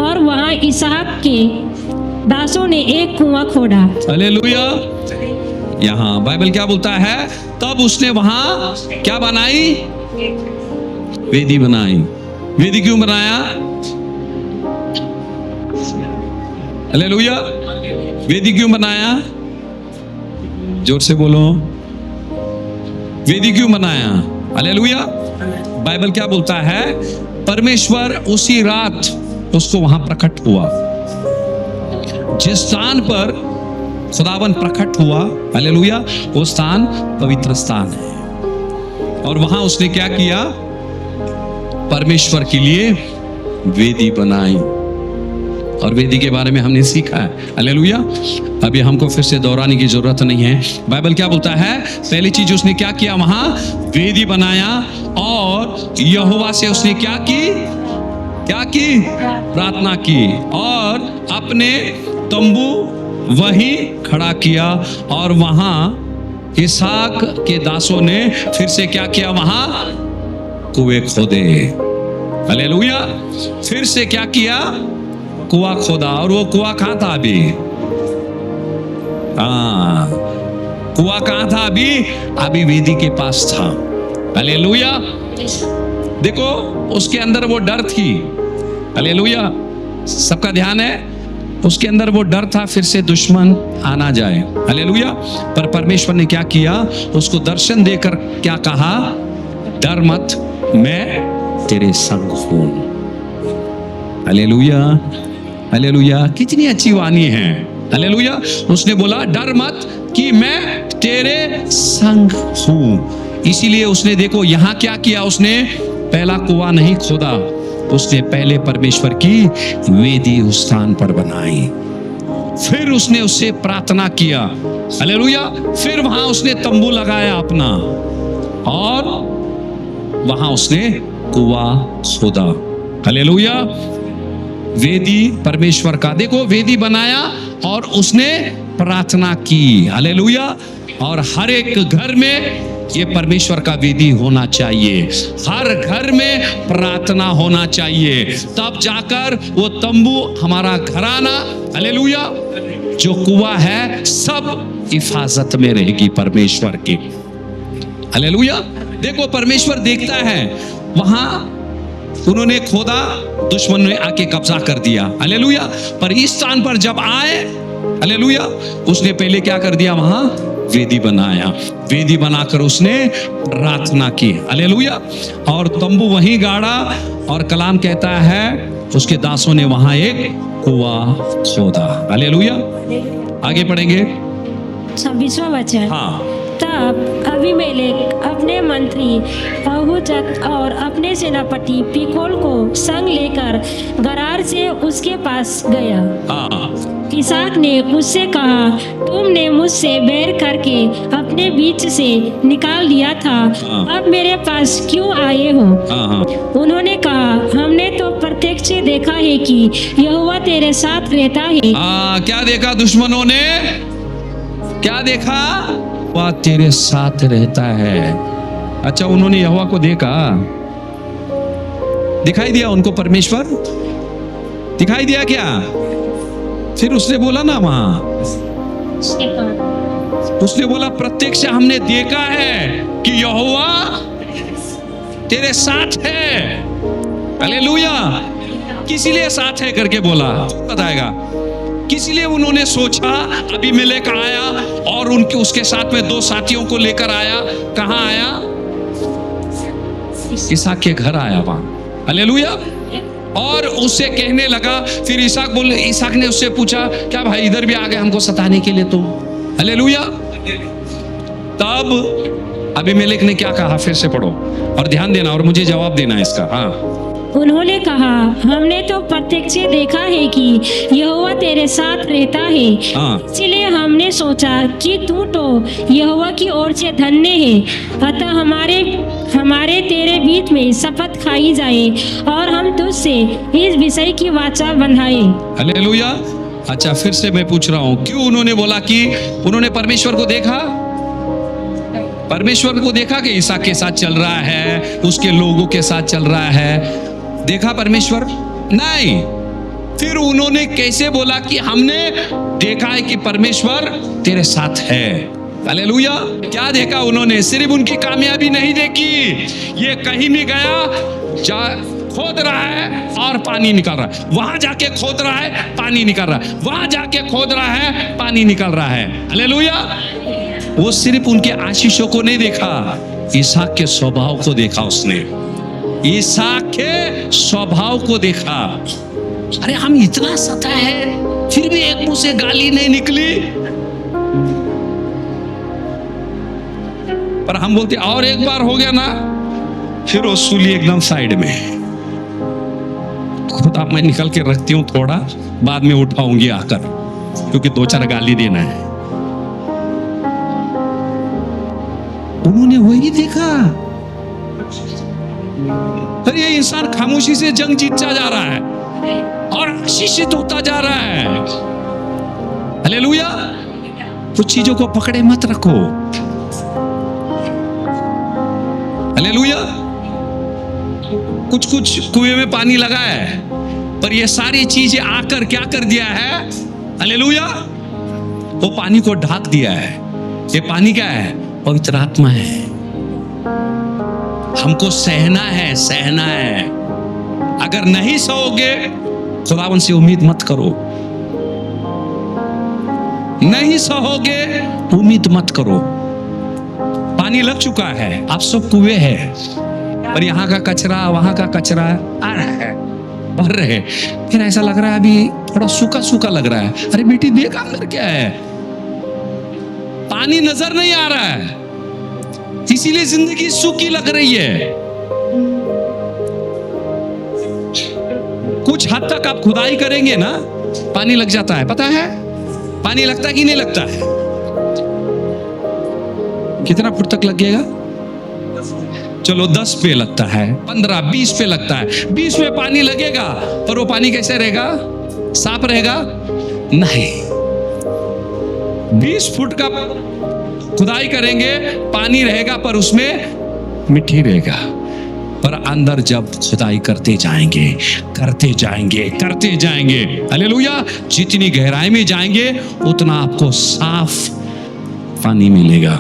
और वहाँ इसहाक के दासों ने एक कुआं खोदा, हालेलुया। यहाँ बाइबल क्या बोलता है, तब उसने वहां क्या बनाई, वेदी बनाई। वेदी क्यों बनाया, हालेलुया, वेदी क्यों बनाया, जोर से बोलो, वेदी क्यों बनाया, हालेलुया। बाइबल क्या बोलता है, परमेश्वर उसी रात उसको वहां प्रकट हुआ, जिस स्थान पर खुदावन प्रकट हुआ, हालेलुया, वो स्थान पवित्र स्थान है। और वहां उसने क्या किया, परमेश्वर के लिए वेदी बनाई, और वेदी के बारे में हमने सीखा है, हालेलुया। अभी हमको फिर से दोहराने की जरूरत नहीं है। बाइबल क्या बोलता है, पहली चीज उसने क्या किया, वहां वेदी बनाया, और यहोवा से उसने क्या की, प्रार्थना की, और अपने तंबू वहीं खड़ा किया। और वहां इसहाक के दासों ने फिर से क्या किया, वहां कुएं खोदे, हालेलुया। फिर से क्या किया, कुआं खोदा। और वो कुआं कहां था अभी, कुआं कहां था अभी वेदी के पास था, हालेलुया। देखो उसके अंदर वो डर थी, हालेलुया, सबका ध्यान है, उसके अंदर वो डर था फिर से दुश्मन आना जाए, हालेलुया। पर परमेश्वर ने क्या किया, उसको दर्शन देकर क्या कहा, डर मत, मैं तेरे संग हूं, हालेलुया, हालेलुया। कितनी अच्छी वाणी है, हालेलुया। उसने बोला डर मत कि मैं तेरे संग हूं। इसीलिए उसने देखो यहां क्या किया, उसने पहला कुआं नहीं खोदा, उसने पहले परमेश्वर की वेदी उस स्थान पर बनाई, फिर उसने उससे प्रार्थना किया। हालेलुया। फिर वहां उसने तंबू लगाया अपना और वहां उसने कुआं खोदा। हालेलुया। वेदी परमेश्वर का, देखो वेदी बनाया और उसने प्रार्थना की। हालेलुया। और हर एक घर में ये परमेश्वर का वेदी होना चाहिए, हर घर में प्रार्थना होना चाहिए, तब जाकर वो तंबू हमारा घराना, हालेलुया, जो कुआं है सब हिफाजत में रहेगी परमेश्वर की। हालेलुया। देखो परमेश्वर देखता है, वहां उन्होंने खोदा, दुश्मन ने आके कब्जा कर दिया। हालेलुया। पर इस स्थान पर जब आए, हालेलुया, उसने पहले क्या कर दिया, वहां वेदी बनाया, वेदी बनाकर उसने प्रार्थना की। हालेलुया। और तंबू वहीं गाड़ा और कलाम कहता है उसके दासों ने वहां एक कुआं खोदा। हालेलुया। आगे पढ़ेंगे 26वां वचन। हाँ। तब अबीमेलेक अपने मंत्री अहुजत और अपने सेनापति पीकोल को संग लेकर गरार से उसके पास गया। हाँ। इसहाक ने उससे कहा, तुमने मुझसे बैर करके अपने बीच से निकाल दिया था, हाँ। अब मेरे पास क्यों आए हो? हाँ। उन्होंने कहा, हमने तो प्रत्यक्ष देखा है कि यहोवा तेरे साथ रहता है। क्या देखा दुश्मनों ने? क्या देखा? वह तेरे साथ रहता है। अच्छा, उन्होंने यहोवा को देखा, दिखाई दिया उनको परमेश्वर, दिखाई दिया क्या? फिर उसने बोला ना वहां, उसने बोला प्रत्यक्ष हमने देखा है कि यहोवा तेरे साथ है। हालेलुया। किस लिए साथ है करके बोला बताएगा। किस लिए उन्होंने सोचा, अबीमेलेक आया और उनके उसके साथ में दो साथियों को लेकर आया। कहां आया? इसहाक के घर आया वहां। हालेलुया। और उससे कहने लगा, फिर इसहाक ने उससे पूछा, क्या भाई इधर भी आ गए हमको सताने के लिए तुम? हालेलुया। तब अबीमेलेक ने क्या कहा, फिर से पढ़ो और ध्यान देना और मुझे जवाब देना इसका। हाँ। उन्होंने कहा, हमने तो प्रत्यक्ष देखा है कि यहोवा तेरे साथ रहता है, इसलिए हमने सोचा कि तू तो यहोवा की ओर से धन्य है, अतः हमारे तेरे बीच में शपथ खाई जाए और हम तुझसे इस विषय की वाचा बंधाए। हालेलुया। अच्छा, फिर से मैं पूछ रहा हूं, क्यों उन्होंने बोला कि उन्होंने परमेश्वर को देखा? परमेश्वर को देखा कि इसहाक के साथ चल रहा है, उसके लोगों के साथ चल रहा है, देखा परमेश्वर? नहीं। फिर उन्होंने कैसे बोला कि हमने देखा है कि परमेश्वर तेरे साथ है? हालेलुया। क्या देखा उन्होंने? सिर्फ उनकी कामयाबी नहीं देखी, ये कहीं भी गया, खोद रहा है और पानी निकल रहा है, वहां जाके खोद रहा है, पानी निकल रहा है, वहां जाके खोद रहा है, पानी निकल रहा है। हालेलुया। वो सिर्फ उनके आशीषों को नहीं देखा, इसहाक के स्वभाव को देखा उसने, इसहाक के स्वभाव को देखा। अरे हम इतना सताए हैं फिर भी एक मुंह से गाली नहीं निकली, पर हम बोलते और एक बार हो गया ना, फिर वो सूली एकदम साइड में, खुदा मैं निकल के रखती हूं, थोड़ा बाद में उठाऊंगी आकर, क्योंकि दो चार गाली देना है। उन्होंने वही देखा। अरे ये इंसान खामोशी से जंग जीतता जा रहा है और आशीषित होता जा रहा है। हालेलुया। कुछ चीजों को पकड़े मत रखो। हालेलुया। कुछ कुएं में पानी लगा है, पर ये सारी चीजें आकर क्या कर दिया है? हालेलुया। वो पानी को ढाक दिया है। ये पानी क्या है? पवित्र आत्मा है। हमको सहना है, सहना है। अगर नहीं सहोगे, खुदावन से उम्मीद मत करो। नहीं सहोगे, उम्मीद मत करो। पानी लग चुका है, आप सब कुएं हैं, पर यहां का कचरा वहां का कचरा आ रहा है। भर रहे, फिर ऐसा लग रहा है अभी थोड़ा सूखा सूखा लग रहा है, अरे बेटी देख अंदर क्या है, पानी नजर नहीं आ रहा है, इसीलिए जिंदगी सूखी लग रही है। कुछ हद तक आप खुदाई करेंगे ना, पानी लग जाता है, पता है पानी लगता है कि नहीं लगता है? कितना फुट तक लगेगा? चलो 10 पे लगता है, 15, 20 पे लगता है, 20 में पानी लगेगा, पर वो पानी कैसे रहेगा? साफ रहेगा? नहीं। 20 फुट का खुदाई करेंगे, पानी रहेगा पर उसमें मिट्टी रहेगा। पर अंदर जब खुदाई करते जाएंगे, करते जाएंगे, करते जाएंगे, हालेलुया, जितनी गहराई में जाएंगे उतना आपको साफ पानी मिलेगा।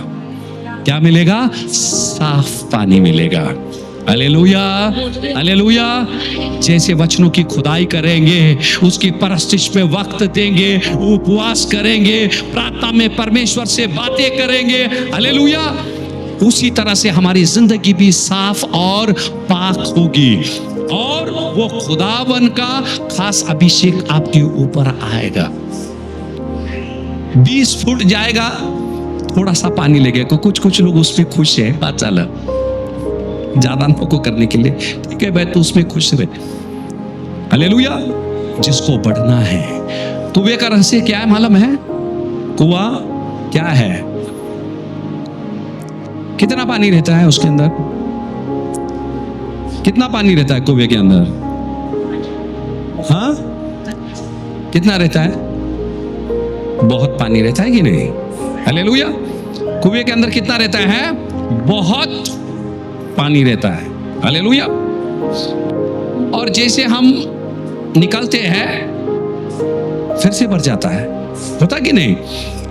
क्या मिलेगा? साफ पानी मिलेगा। Hallelujah, hallelujah. जैसे वचनों की खुदाई करेंगे, उसकी परस्तिश पे वक्त देंगे, उपवास करेंगे, प्रार्थना में परमेश्वर से बातें करेंगे, हालेलुया, उसी तरह से हमारी जिंदगी भी साफ और पाक होगी और वो खुदावन का खास अभिषेक आपके ऊपर आएगा। 20 फुट जाएगा, थोड़ा सा पानी लगेगा, कुछ लोग उसमें खुश है, बात चला ज्यादा को करने के लिए, ठीक है भाई, तो उसमें खुश रहे, हालेलुया। जिसको बढ़ना है, कुएं का रहस्य क्या है मालूम है? कुआं क्या है? कितना पानी रहता है उसके अंदर? कितना पानी रहता है कुएं के अंदर? हाँ, कितना रहता है? बहुत पानी रहता है कि नहीं? हालेलुया। कुएं के अंदर कितना रहता है? बहुत पानी रहता है, हालेलुया। और जैसे हम निकलते हैं फिर से भर जाता है, होता कि नहीं?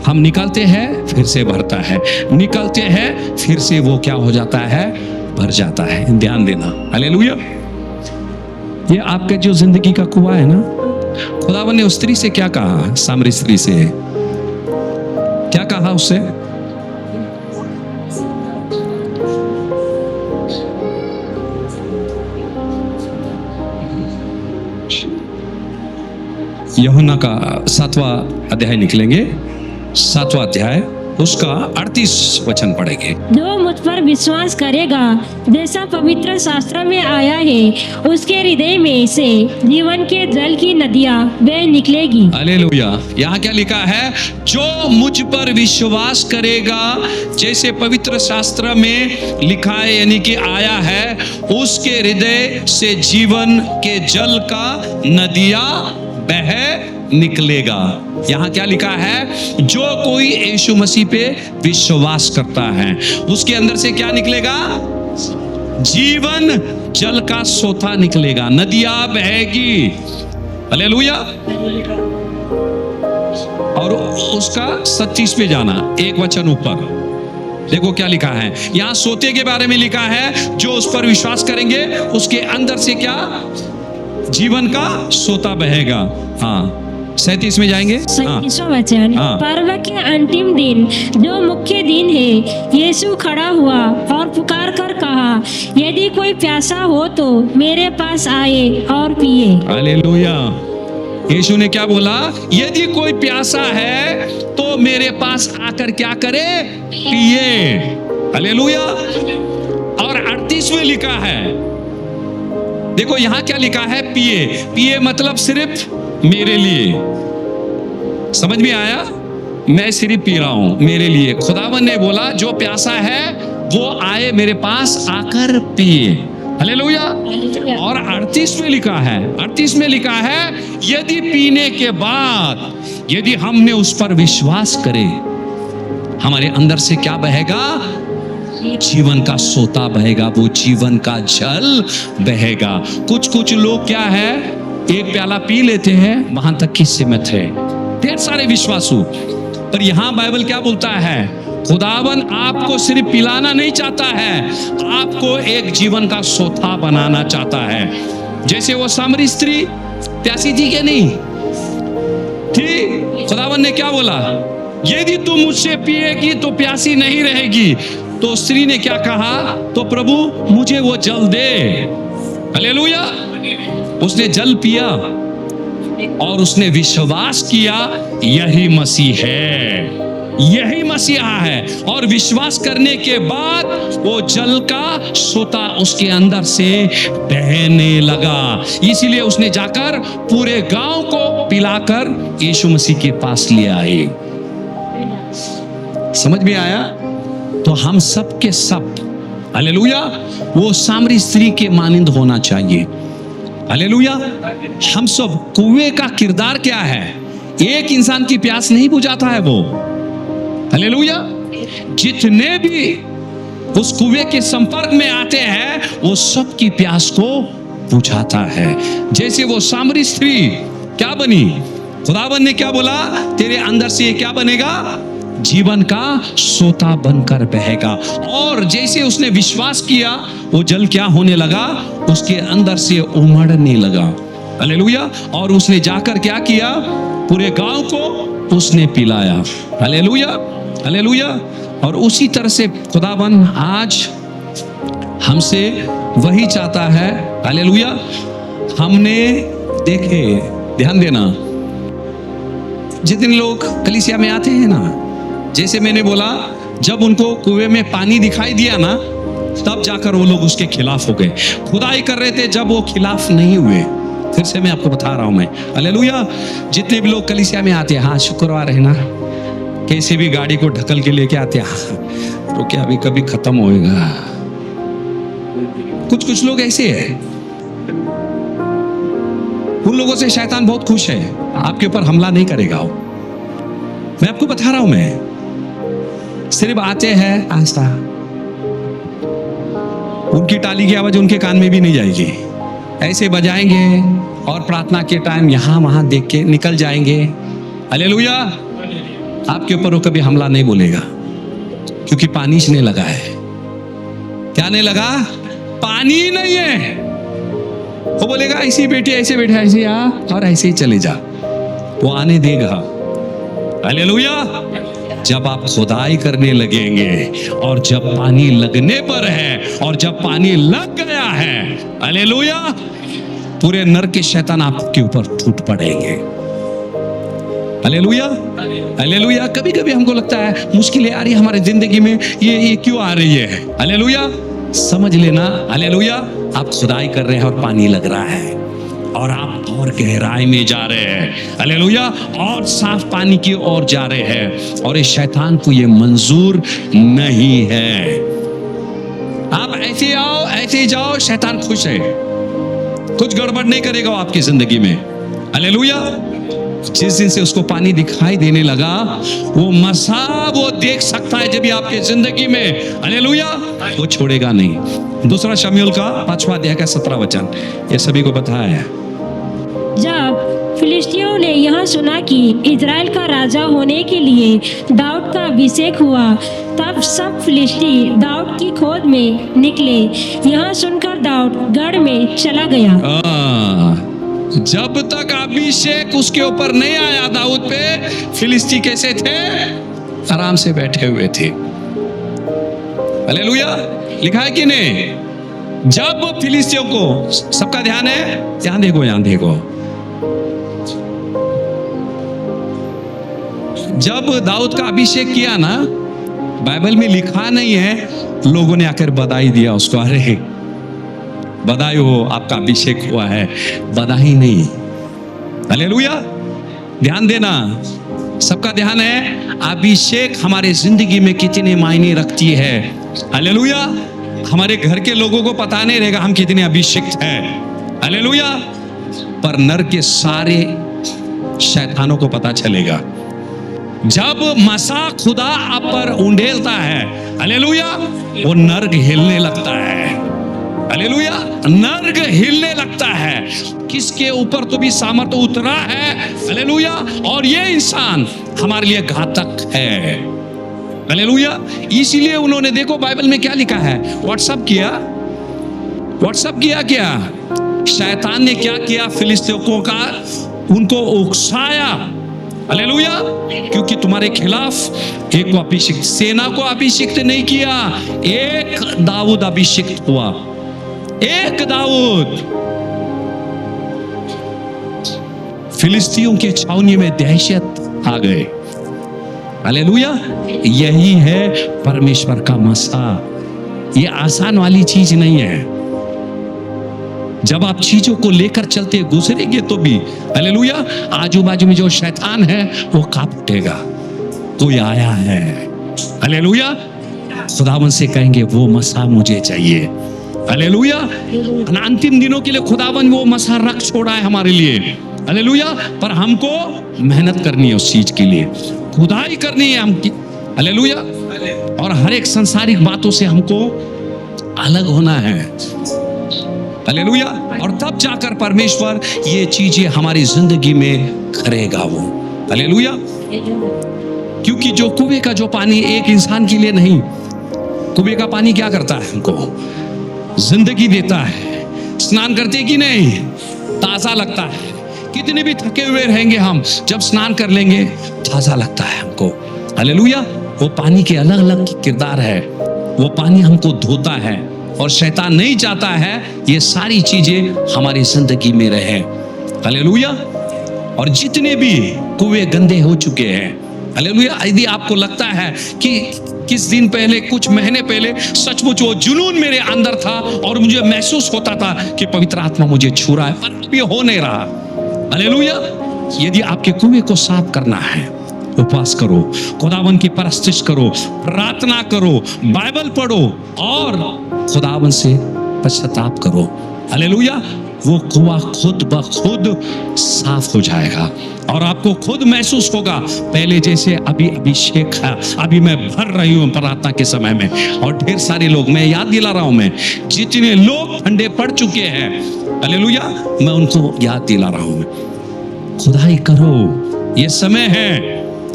हम निकलते हैं फिर से भरता है, निकलते हैं फिर से वो क्या हो जाता है? भर जाता है। ध्यान देना, हालेलुया। ये आपके जो जिंदगी का कुआं है ना, खुदावन ने उस स्त्री से क्या कहा? सामरी स्त्री से क्या कहा? उससे यूहन्ना का 7वां अध्याय निकलेंगे, 7वां अध्याय, उसका 38 वचन पढ़ेंगे। जो मुझ पर विश्वास करेगा, जैसा पवित्र शास्त्र में आया है, उसके हृदय में से जीवन के जल की नदियां बह निकलेगी। हालेलुया। यहाँ क्या लिखा है? जो मुझ पर विश्वास करेगा, जैसे पवित्र शास्त्र में लिखा है, यानी कि आया है, उसके हृदय से जीवन के जल का नदियां बह निकलेगा। यहां क्या लिखा है? जो कोई यीशु मसीह पे विश्वास करता है, उसके अंदर से क्या निकलेगा? जीवन जल का सोता निकलेगा, नदियां बहेगी, हालेलुया। और उसका 36 पे जाना, एक वचन ऊपर देखो क्या लिखा है। यहां सोते के बारे में लिखा है, जो उस पर विश्वास करेंगे उसके अंदर से क्या? जीवन का सोता बहेगा। हाँ, 37 में जाएंगे। 37वां वचन। हाँ। पर्व के अंतिम दिन, जो मुख्य दिन है, यीशु खड़ा हुआ और पुकार कर कहा, यदि कोई प्यासा हो तो मेरे पास आए और पिए। हालेलुया। यीशु ने क्या बोला? यदि कोई प्यासा है तो मेरे पास आकर क्या करे? पिए। हालेलुया। और 38 में लिखा है, देखो यहां क्या लिखा है? पिए। पिए मतलब सिर्फ मेरे लिए। समझ में आया? मैं सिर्फ पी रहा हूं मेरे लिए। खुदावन ने बोला जो प्यासा है वो आए मेरे पास आकर पिए। हालेलुया। और 38 में लिखा है, 38 में लिखा है, यदि पीने के बाद, यदि हमने उस पर विश्वास करे, हमारे अंदर से क्या बहेगा? जीवन का सोता बहेगा, वो जीवन का जल बहेगा। कुछ लोग क्या है, एक प्याला पी लेते हैं, वहां तक की सीमित है, ढेर सारे विश्वासु। पर यहां बाइबल क्या बोलता है? खुदावन आपको सिर्फ पिलाना नहीं चाहता है, आपको एक जीवन का सोता बनाना चाहता है। जैसे वो सामरी स्त्री प्यासी थी क्या? नहीं थी। खुदावन ने क्या बोला? यदि तू मुझसे पिएगी तो प्यासी नहीं रहेगी। तो स्त्री ने क्या कहा? तो प्रभु मुझे वो जल दे। हालेलुया। उसने जल पिया और उसने विश्वास किया यही मसीह है, यही मसीहा है। और विश्वास करने के बाद वो जल का सोता उसके अंदर से बहने लगा। इसीलिए उसने जाकर पूरे गांव को पिलाकर यीशु मसीह के पास ले आए। समझ में आया? तो हम सब के सब, हालेलुया, वो सामरी स्त्री के मानिंद होना चाहिए। हालेलुया। हम सब, कुएं का किरदार क्या है? एक इंसान की प्यास नहीं बुझाता है वो, हालेलुया। जितने भी उस कुएं के संपर्क में आते हैं वो सबकी प्यास को बुझाता है। जैसे वो सामरी स्त्री क्या बनी? खुदावन ने क्या बोला? तेरे अंदर से ये क्या बनेगा? जीवन का सोता बनकर बहेगा। और जैसे उसने विश्वास किया वो जल क्या होने लगा? उसके अंदर से उमड़ने लगा। हालेलुया। और उसने जाकर क्या किया? पूरे गांव को उसने पिलाया। Hallelujah, hallelujah. और उसी तरह से खुदावन आज हमसे वही चाहता है। हालेलुया। हमने देखे, ध्यान देना, जितने लोग कलीसिया में आते हैं ना, जैसे मैंने बोला, जब उनको कुएं में पानी दिखाई दिया ना, तब जाकर वो लोग उसके खिलाफ हो गए। खुदाई कर रहे थे, जब वो खिलाफ नहीं हुए। फिर से मैं आपको बता रहा हूं मैं, हालेलुया। जितने भी लोग कलीसिया में आते हैं, हाँ शुक्रवार है ना, कैसे भी गाड़ी को ढकल के लेके आते हैं, तो क्या अभी कभी खत्म होएगा। कुछ लोग ऐसे हैं, उन लोगों से शैतान बहुत खुश है, आपके ऊपर हमला नहीं करेगा। मैं आपको बता रहा हूं, मैं सिर्फ आते हैं आस्था, उनकी टाली की आवाज उनके कान में भी नहीं जाएगी, ऐसे बजाएंगे और प्रार्थना के टाइम यहां वहां देख के निकल जाएंगे। हालेलुया। आपके ऊपर वो कभी हमला नहीं बोलेगा, क्योंकि पानी इसने लगा है। क्या नहीं लगा? पानी नहीं है। वो बोलेगा ऐसी बेटी, ऐसे बैठा, ऐसे आ और ऐसे ही चले जा, वो आने देगा। हालेलुया। जब आप खुदाई करने लगेंगे और जब पानी लगने पर है और जब पानी लग गया है, हालेलुया, पूरे नर के शैतान आपके ऊपर टूट पड़ेंगे। Hallelujah, hallelujah. कभी कभी हमको लगता है मुश्किलें आ रही है हमारी जिंदगी में, ये क्यों आ रही है? हालेलुया। समझ लेना, हालेलुया, आप खुदाई कर रहे हैं और पानी लग रहा है और आप और गहराई में जा रहे हैं। हालेलुया। और साफ पानी की ओर जा रहे हैं और इस शैतान को ये मंजूर नहीं है। आप ऐसे आओ, ऐसे ही जाओ, शैतान खुश है, कुछ गड़बड़ नहीं करेगा आपकी जिंदगी में। हालेलुया। जिस दिन से उसको पानी दिखाई देने लगा, वो मसा वो देख सकता है जब भी आपके जिंदगी में, हालेलुया, वो छोड़ेगा नहीं। दूसरा शमूएल का 5वां अध्याय का 17 वचन, ये सभी को बताया है। जब फिलिस्तियों ने यह सुना कि इजराइल का राजा होने के लिए दाऊद का अभिषेक हुआ, तब सब फिलिस्ती दाऊद की खोज में निकले। यह सुनकर दाऊद गढ़ में चला गया। जब तक अभिषेक उसके ऊपर नहीं आया दाऊद पे, फिलिस्ती कैसे थे? आराम से बैठे हुए थे। हालेलुया। लिखा है कि नहीं? जब फिलिस्तियों को, सबका ध्यान है, ध्यान देखो, ध्यान देखो, जब दाऊद का अभिषेक किया ना, बाइबल में लिखा नहीं है, लोगों ने आकर बधाई दिया उसको, अरे बधाई हो, आपका अभिषेक हुआ है, बधाई नहीं। हालेलुया। ध्यान देना, सबका ध्यान है, अभिषेक हमारे जिंदगी में कितने मायने रखती है। हालेलुया। हमारे घर के लोगों को पता नहीं रहेगा हम कितने अभिषेक हैं। हालेलुया। पर नर के सारे शैतानों को पता चलेगा जब मसा खुदा आप पर उंडेलता है। हालेलुया। वो नर्क हिलने लगता है। हालेलुया। नर्क हिलने लगता है, किसके ऊपर तो भी सामर्थ उतरा है। हालेलुया। और ये इंसान हमारे लिए घातक है। हालेलुया। इसीलिए उन्होंने, देखो बाइबल में क्या लिखा है, व्हाट्सअप किया क्या? शैतान ने क्या किया? फिलिस्तीयों का उनको उकसाया। हालेलुया। क्योंकि तुम्हारे खिलाफ एक को अभिषिक्त, सेना को अभिषिक्त नहीं किया, एक दाऊद अभिषिक्त हुआ, एक दाऊद। फिलिस्तियों के छावनी में दहशत आ गए। हालेलुया। यही है परमेश्वर का मसा। ये आसान वाली चीज नहीं है। जब आप चीजों को लेकर चलते गुजरेंगे तो भी, हालेलुया, आजू बाजू में जो शैतान है वो कांप उठेगा। कोई आया है, हालेलुया। खुदावन से कहेंगे वो मसा मुझे चाहिए, हालेलुया। अंतिम दिनों के लिए खुदावन वो मसा रख छोड़ा है हमारे लिए, हालेलुया। पर हमको मेहनत करनी है उस चीज के लिए, खुदाई करनी है हमकी, हालेलुया। और हर एक सांसारिक बातों से हमको अलग होना है, हालेलुया। और तब जाकर परमेश्वर ये चीजें हमारी जिंदगी में करेगा वो, हालेलुया। क्योंकि जो कुएं का जो पानी एक इंसान के लिए नहीं, कुएं का पानी क्या करता है? हमको जिंदगी देता है। स्नान करते कि नहीं, ताजा लगता है। कितने भी थके हुए रहेंगे हम, जब स्नान कर लेंगे ताजा लगता है हमको, हालेलुया। वो पानी के अलग अलग किरदार है। वो पानी हमको धोता है और शैतान नहीं चाहता है ये सारी चीजें हमारी जिंदगी में रहे, हालेलुया। और जितने भी कुएं गंदे हो चुके हैं, हालेलुया, यदि आपको लगता है कि किस दिन पहले, कुछ महीने पहले सचमुच वो जुनून मेरे अंदर था और मुझे महसूस होता था कि पवित्र आत्मा मुझे छू रहा है, पर अब ये हो नहीं रहा, हालेलुया। यदि आपके कुएं को साफ करना है, उपवास करो, खुदावन की परस्तिश करो, प्रार्थना करो, बाइबल पढ़ो और खुदावन से पश्चाताप करो, हालेलुया। वो कुआं खुद ब खुद साफ हो जाएगा और आपको खुद महसूस होगा पहले जैसे अभी अभिषेक है, अभी मैं भर रही हूं प्रार्थना के समय में। और ढेर सारे लोग, मैं याद दिला रहा हूं, मैं जितने लोग ठंडे पड़ चुके हैं, हालेलुया, मैं उनको याद दिला रहा हूं, खुदाई करो, ये समय है,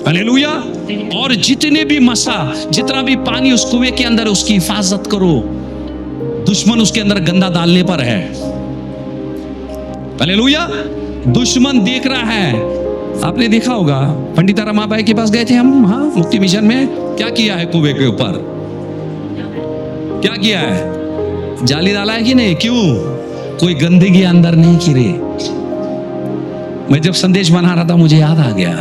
हालेलुया। और जितने भी मसा, जितना भी पानी उस कुएं के अंदर, उसकी हिफाजत करो। दुश्मन उसके अंदर गंदा डालने पर है, हालेलुया। दुश्मन देख रहा है। आपने देखा होगा, पंडित रमाबाई के पास गए थे हम, हाँ, मुक्ति मिशन में। क्या किया है कुएं के ऊपर? क्या किया है? जाली डाला है कि नहीं? क्यों? कोई गंदगी अंदर नहीं गिरे। मैं जब संदेश बना रहा था मुझे याद आ गया,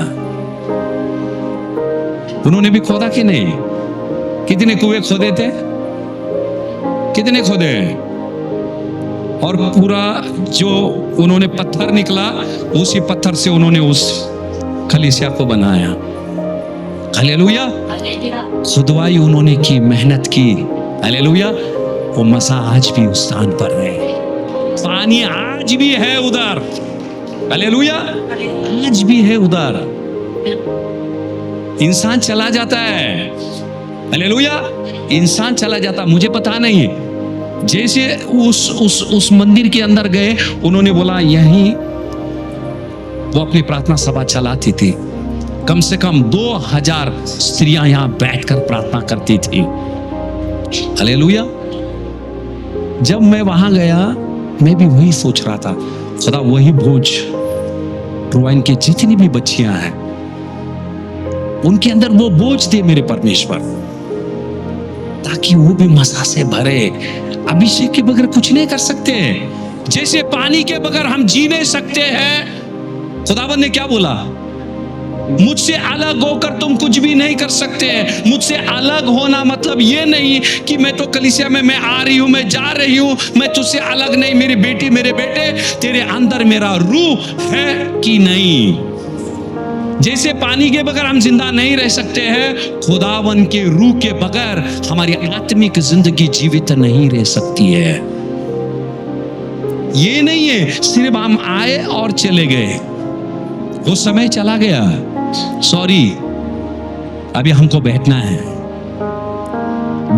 उन्होंने भी खोदा कि नहीं? कितने कुएं खोदे थे? कितने खोदे? और पूरा जो उन्होंने पत्थर निकला, उसी पत्थर से उन्होंने उस कलीसिया को बनाया, हालेलुया। खुदवाई उन्होंने की, मेहनत की, हालेलुया। वो मसा आज भी उस स्थान पर है, पानी आज भी है उधर, हालेलुया, आज भी है उधर। इंसान चला जाता है, हालेलुया, इंसान चला जाता, मुझे पता नहीं। जैसे उस मंदिर के अंदर गए, उन्होंने बोला यहीं वो अपनी प्रार्थना सभा चलाती थी। कम से कम 2000 स्त्रियां यहां बैठकर प्रार्थना करती थी, हालेलुया। जब मैं वहां गया, मैं भी वही सोच रहा था, खुदा वही बोझ प्रोवाइन की जितनी भी बच्चियां हैं, उनके अंदर वो बोझ दे मेरे परमेश्वर, ताकि वो भी मसा से भरे। अभिषेक के बगैर कुछ नहीं कर सकते, जैसे पानी के बगैर हम जी नहीं सकते हैं। खुदावंद ने क्या बोला? मुझसे अलग होकर तुम कुछ भी नहीं कर सकते। मुझसे अलग होना मतलब ये नहीं कि मैं तो कलीसिया में मैं आ रही हूं, मैं जा रही हूं, मैं तुझसे अलग नहीं। मेरी बेटी, मेरे बेटे, तेरे अंदर मेरा रूह है कि नहीं? जैसे पानी के बगैर हम जिंदा नहीं रह सकते हैं, खुदावन के रूह के बगैर हमारी आत्मिक जिंदगी जीवित नहीं रह सकती है। ये नहीं है सिर्फ हम आए और चले गए, वो समय चला गया। सॉरी, अभी हमको बैठना है,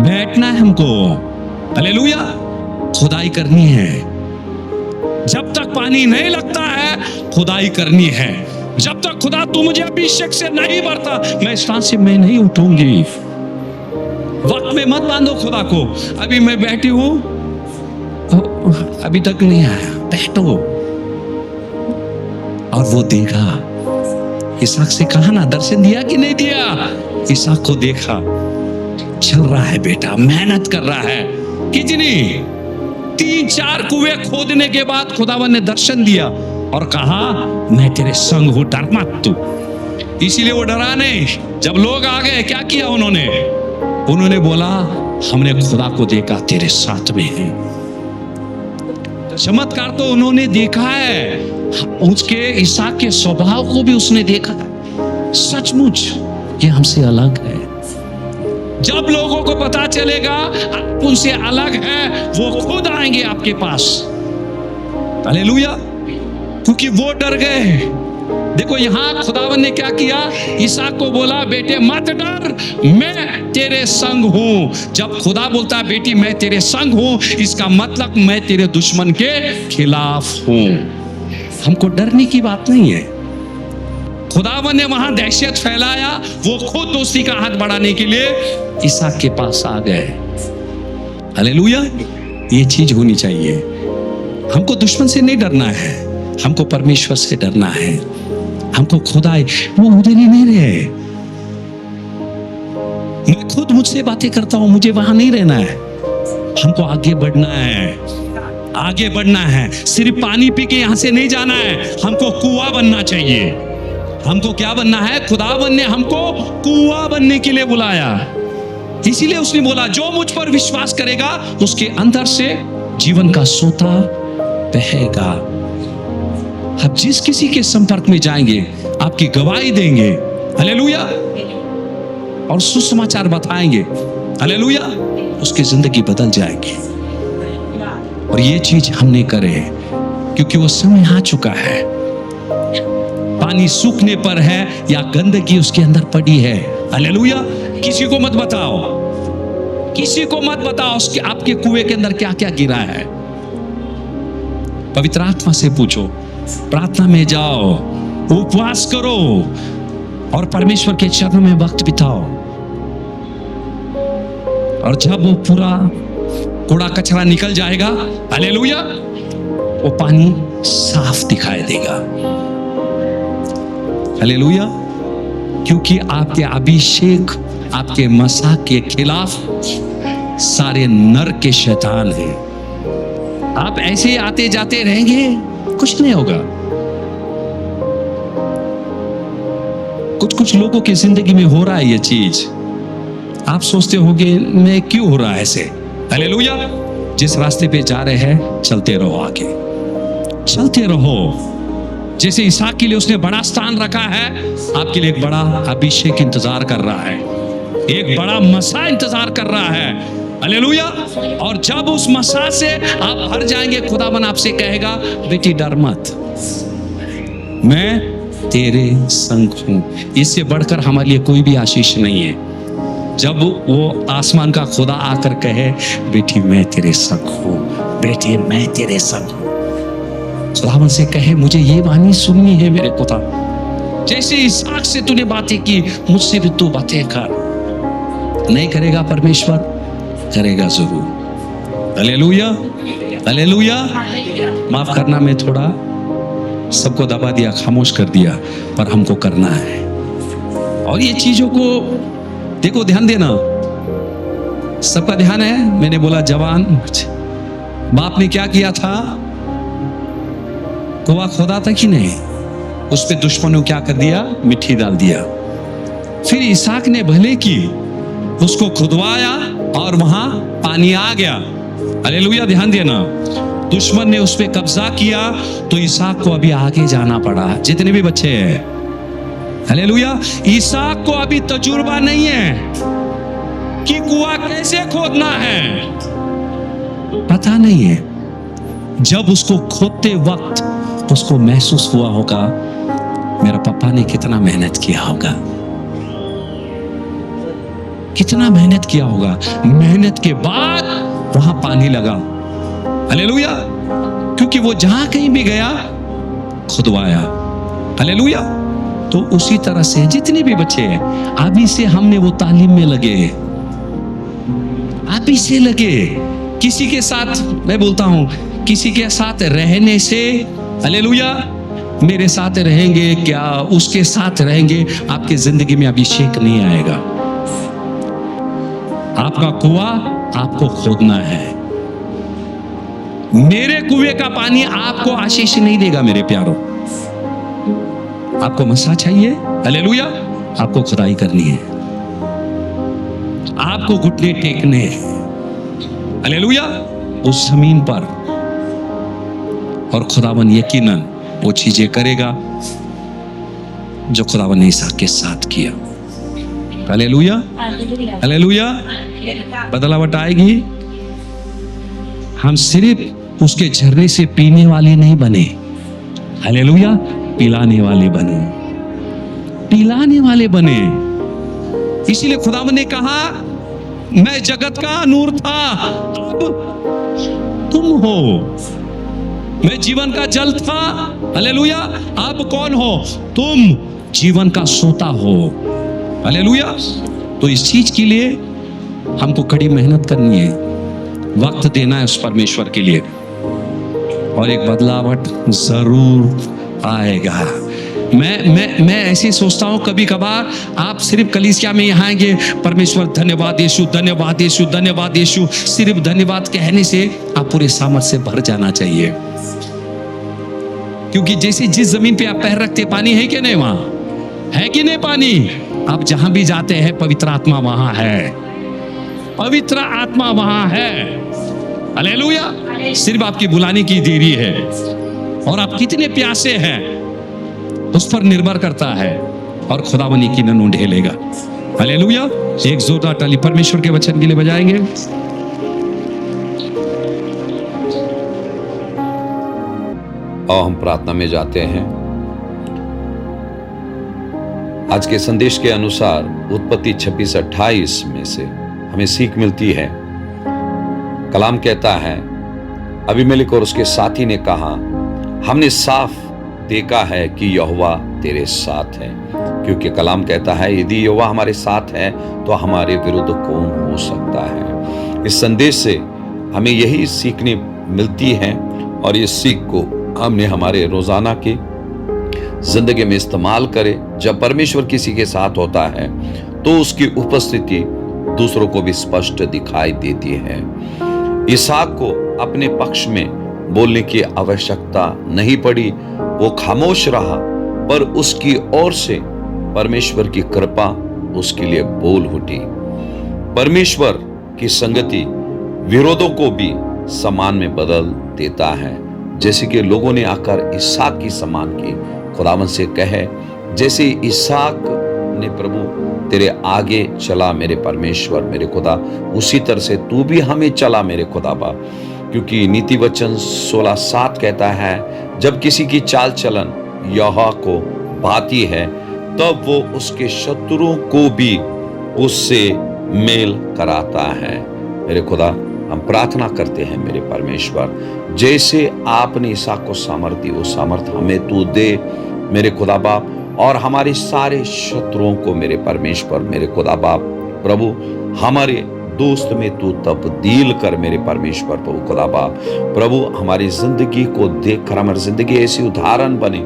बैठना है हमको, हालेलुया, खुदाई करनी है। जब तक पानी नहीं लगता है, खुदाई करनी है। जब तक खुदा तू मुझे अभिषेक से नहीं भरता, मैं इस स्थान से मैं नहीं उठूंगी। वक्त में मत बांधो खुदा को। अभी मैं बैठी हूं, अभी तक नहीं आया, बैठो। और वो देखा, इसहाक से कहा ना, दर्शन दिया कि नहीं दिया? इसहाक को देखा, चल रहा है बेटा, मेहनत कर रहा है। कितनी 3-4 कुएं खोदने के बाद खुदावन ने दर्शन दिया। और कहा मैं तेरे संग हूं, डर मत तू। इसीलिए वो डरा नहीं। जब लोग आ गए क्या किया उन्होंने बोला हमने खुदा को देखा, तेरे साथ में है। चमत्कार तो उन्होंने देखा है, उसके ईसा के स्वभाव को भी उसने देखा है। सचमुच ये हमसे अलग है। जब लोगों को पता चलेगा आप उनसे अलग है, वो खुद आएंगे आपके पास। हालेलुया। क्योंकि वो डर गए। देखो यहां खुदावन ने क्या किया, ईसा को बोला बेटे मत डर, मैं तेरे संग हूं। जब खुदा बोलता है बेटी मैं तेरे संग हूं, इसका मतलब मैं तेरे दुश्मन के खिलाफ हूं। हमको डरने की बात नहीं है। खुदावन ने वहां दहशत फैलाया, वो खुद दोस्ती का हाथ बढ़ाने के लिए ईसा के पास आ गए। हालेलुया। ये चीज होनी चाहिए। हमको दुश्मन से नहीं डरना है, हमको परमेश्वर से डरना है। हमको खुदा वो उधर ही नहीं रहे। मैं खुद मुझसे बातें करता हूं, मुझे वहां नहीं रहना है। हमको आगे बढ़ना है, आगे बढ़ना है। सिर्फ पानी पी के यहां से नहीं जाना है, हमको कुआं बनना चाहिए। हमको क्या बनना है? खुदावन ने हमको कुआं बनने के लिए बुलाया। इसीलिए उसने बोला जो मुझ पर विश्वास करेगा उसके अंदर से जीवन का सोता बहेगा। आप जिस किसी के संपर्क में जाएंगे आपकी गवाही देंगे, हालेलुया, और सुसमाचार बताएंगे, हालेलुया, उसकी जिंदगी बदल जाएगी। और ये चीज हमने करे क्योंकि वो समय आ चुका है। पानी सूखने पर है या गंदगी उसके अंदर पड़ी है, हालेलुया। किसी को मत बताओ, किसी को मत बताओ उसके आपके कुएं के अंदर क्या क्या गिरा है। पवित्र आत्मा से पूछो, प्रार्थना में जाओ, उपवास करो और परमेश्वर के चरणों में वक्त बिताओ। और जब वो पूरा कूड़ा कचरा निकल जाएगा, हालेलुया, वो पानी साफ दिखाई देगा, हालेलुया। क्योंकि आपके अभिषेक, आपके मसाक के खिलाफ सारे नर के शैतान हैं। आप ऐसे आते जाते रहेंगे, कुछ नहीं होगा। कुछ लोगों की जिंदगी में हो रहा है ये चीज। आप सोचते होंगे मैं क्यों हो रहा है ऐसे, हालेलुया। जिस रास्ते पे जा रहे हैं चलते रहो, आगे चलते रहो। जैसे इसहाक के लिए उसने बड़ा स्थान रखा है, आपके लिए एक बड़ा अभिषेक इंतजार कर रहा है, एक बड़ा मसा इंतजार कर रहा है, हालेलुया। और जब उस मसा से आप भर जाएंगे, खुदावन आपसे कहेगा बेटी डर मत, मैं तेरे संग हूं। इससे बढ़कर हमारे लिए कोई भी आशीष नहीं है। जब वो आसमान का खुदा आकर कहे बेटी मैं तेरे संग हूं, बेटी मैं तेरे संग हूं, खुदावन से कहे मुझे ये वाणी सुननी है मेरे खुदा। जैसे इसहाक से तूने बातें की, मुझसे भी तू बातें कर। नहीं करेगा परमेश्वर? करेगा जरूर, हालेलुया, हालेलुया। माफ करना, मैं थोड़ा सबको दबा दिया, खामोश कर दिया, पर हमको करना है। और ये चीजों को देखो, ध्यान देना, सबका ध्यान है। मैंने बोला जवान बाप ने क्या किया था, कुआं खोदा था कि नहीं, उस पे दुश्मनों क्या कर दिया, मिट्टी डाल दिया। फिर इसहाक ने भले की, उसको खुदवाया और वहां पानी आ गया, हालेलुया। ध्यान देना, दुश्मन ने उस पे कब्जा किया तो इसहाक को अभी आगे जाना पड़ा। जितने भी बच्चे हैं, हालेलुया, इसहाक को अभी तजुर्बा नहीं है कि कुआं कैसे खोदना है, पता नहीं है। जब उसको खोदते वक्त उसको महसूस हुआ होगा मेरा पापा ने कितना मेहनत किया होगा, कितना मेहनत किया होगा। मेहनत के बाद वहां पानी लगा, हालेलुया। क्योंकि वो जहां कहीं भी गया खुदवाया, हालेलुया। तो उसी तरह से जितने भी बच्चे हैं, अभी से हमने वो तालीम में लगे, अभी से लगे। किसी के साथ, मैं बोलता हूं, किसी के साथ रहने से, हालेलुया, मेरे साथ रहेंगे क्या, उसके साथ रहेंगे, आपकी जिंदगी में अभिषेक नहीं आएगा। आपका कुआं आपको खोदना है, मेरे कुएं का पानी आपको आशीष नहीं देगा मेरे प्यारों। आपको मसा चाहिए, हालेलुया, आपको खुदाई करनी है, आपको घुटने टेकने हैं, हालेलुया, उस जमीन पर। और खुदावन यकीनन वो चीजें करेगा जो खुदावन ने इसहाक के साथ किया। Hallelujah, hallelujah. बदलावट आएगी। हम सिर्फ उसके झरने से पीने वाले नहीं बने, हालेलुया, पिलाने वाले बने, पिलाने वाले बने। इसीलिए खुदावन ने कहा मैं जगत का नूर था, अब तुम हो। मैं जीवन का जल था, हालेलुया, अब कौन हो? तुम जीवन का सोता हो, हालेलुया। तो इस चीज के लिए हमको कड़ी मेहनत करनी है, वक्त देना है उस परमेश्वर के लिए, और एक बदलावट जरूर आएगा। मैं ऐसे सोचता हूं कभी कभार आप सिर्फ कलीसिया में यहाँ आएंगे, परमेश्वर धन्यवाद यीशु, धन्यवाद यीशु, धन्यवाद यीशु, सिर्फ धन्यवाद कहने से आप पूरे सामर्थ्य से भर जाना चाहिए। क्योंकि जैसे जिस जमीन पे आप पैर रखते, पानी है कि नहीं, वहां है कि नहीं पानी? आप जहां भी जाते हैं पवित्र आत्मा वहां है, पवित्र आत्मा वहां है, हालेलुया। सिर्फ आपकी बुलाने की देरी है, और आप कितने प्यासे हैं उस पर निर्भर करता है, और खुदावन यकीनन उन्हें ढेलेगा, हालेलुया। एक जोरदार ताली परमेश्वर के वचन के लिए बजाएंगे। और हम प्रार्थना में जाते हैं। आज के संदेश के अनुसार उत्पत्ति 26-28 में से हमें सीख मिलती है। कलाम कहता है, अबीमेलेक और उसके साथी ने कहा, हमने साफ देखा है कि यहोवा तेरे साथ है। क्योंकि कलाम कहता है, यदि यहोवा हमारे साथ है तो हमारे विरुद्ध कौन हो सकता है। इस संदेश से हमें यही सीखने मिलती है, और इस सीख को हमने हमारे रोजाना की जिंदगी में इस्तेमाल करें। जब परमेश्वर किसी के साथ होता है तो उसकी उपस्थिति दूसरों को भी स्पष्ट दिखाई देती है। इसहाक को अपने पक्ष में बोलने की आवश्यकता नहीं पड़ी, वो खामोश रहा, पर उसकी ओर से परमेश्वर की कृपा उसके लिए बोल उठी। परमेश्वर की संगति विरोधों को भी सम्मान में बदल देता है। जैसे कि लोगों ने आकर इसहाक की सम्मान की, खुदावन से कहे, जैसे इसहाक ने प्रभु तेरे आगे चला मेरे परमेश्वर मेरे खुदा, उसी तरह से तू भी हमें चला मेरे खुदा बा। क्योंकि नीति वचन 16:7 कहता है, जब किसी की चाल चलन यहोवा को भाती है तब वो उसके शत्रुओं को भी उससे मेल कराता है। मेरे खुदा, हम प्रार्थना करते हैं मेरे परमेश्वर, जैसे आपने इसहाक को सामर्थ दी, वो सामर्थ हमें तू दे मेरे खुदा बाप, और हमारे सारे शत्रुओं को मेरे परमेश्वर मेरे खुदा बाप प्रभु हमारे दोस्त में तू तब्दील कर मेरे परमेश्वर प्रभु खुदा बाप। प्रभु हमारी जिंदगी को देखकर हमारी जिंदगी ऐसी उदाहरण बने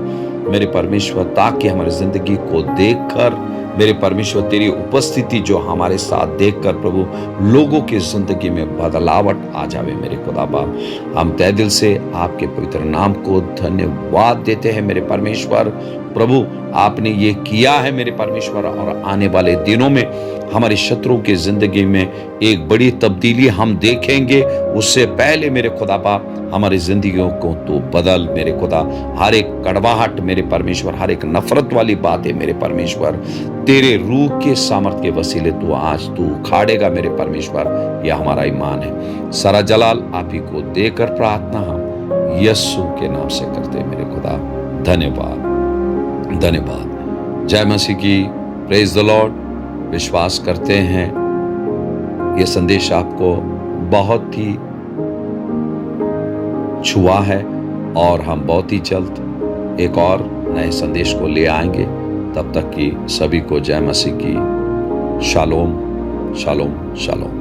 मेरे परमेश्वर, ताकि हमारी जिंदगी को देखकर मेरे परमेश्वर तेरी उपस्थिति जो हमारे साथ देखकर प्रभु लोगों की जिंदगी में बदलावट आ जावे मेरे खुदा बाप। हम तहे दिल से आपके पवित्र नाम को धन्यवाद देते हैं मेरे परमेश्वर। प्रभु आपने ये किया है मेरे परमेश्वर, और आने वाले दिनों में हमारे शत्रुओं की जिंदगी में एक बड़ी तब्दीली हम देखेंगे। उससे पहले मेरे खुदा बाप हमारी जिंदगियों को तो बदल मेरे खुदा, हर एक कड़वाहट मेरे परमेश्वर, हर एक नफरत वाली बातें मेरे परमेश्वर तेरे रूह के सामर्थ्य के वसीले तू आज तू उखाड़ेगा मेरे परमेश्वर, यह हमारा ईमान है। सारा जलाल आप ही को देकर प्रार्थना हम यीशु के नाम से करते मेरे खुदा। धन्यवाद, धन्यवाद। जय मसीह की, प्रेज द लॉर्ड। विश्वास करते हैं यह संदेश आपको बहुत ही छुआ है, और हम बहुत ही जल्द एक और नए संदेश को ले आएंगे। तब तक की सभी को जय मसीह की। Shalom, shalom, shalom.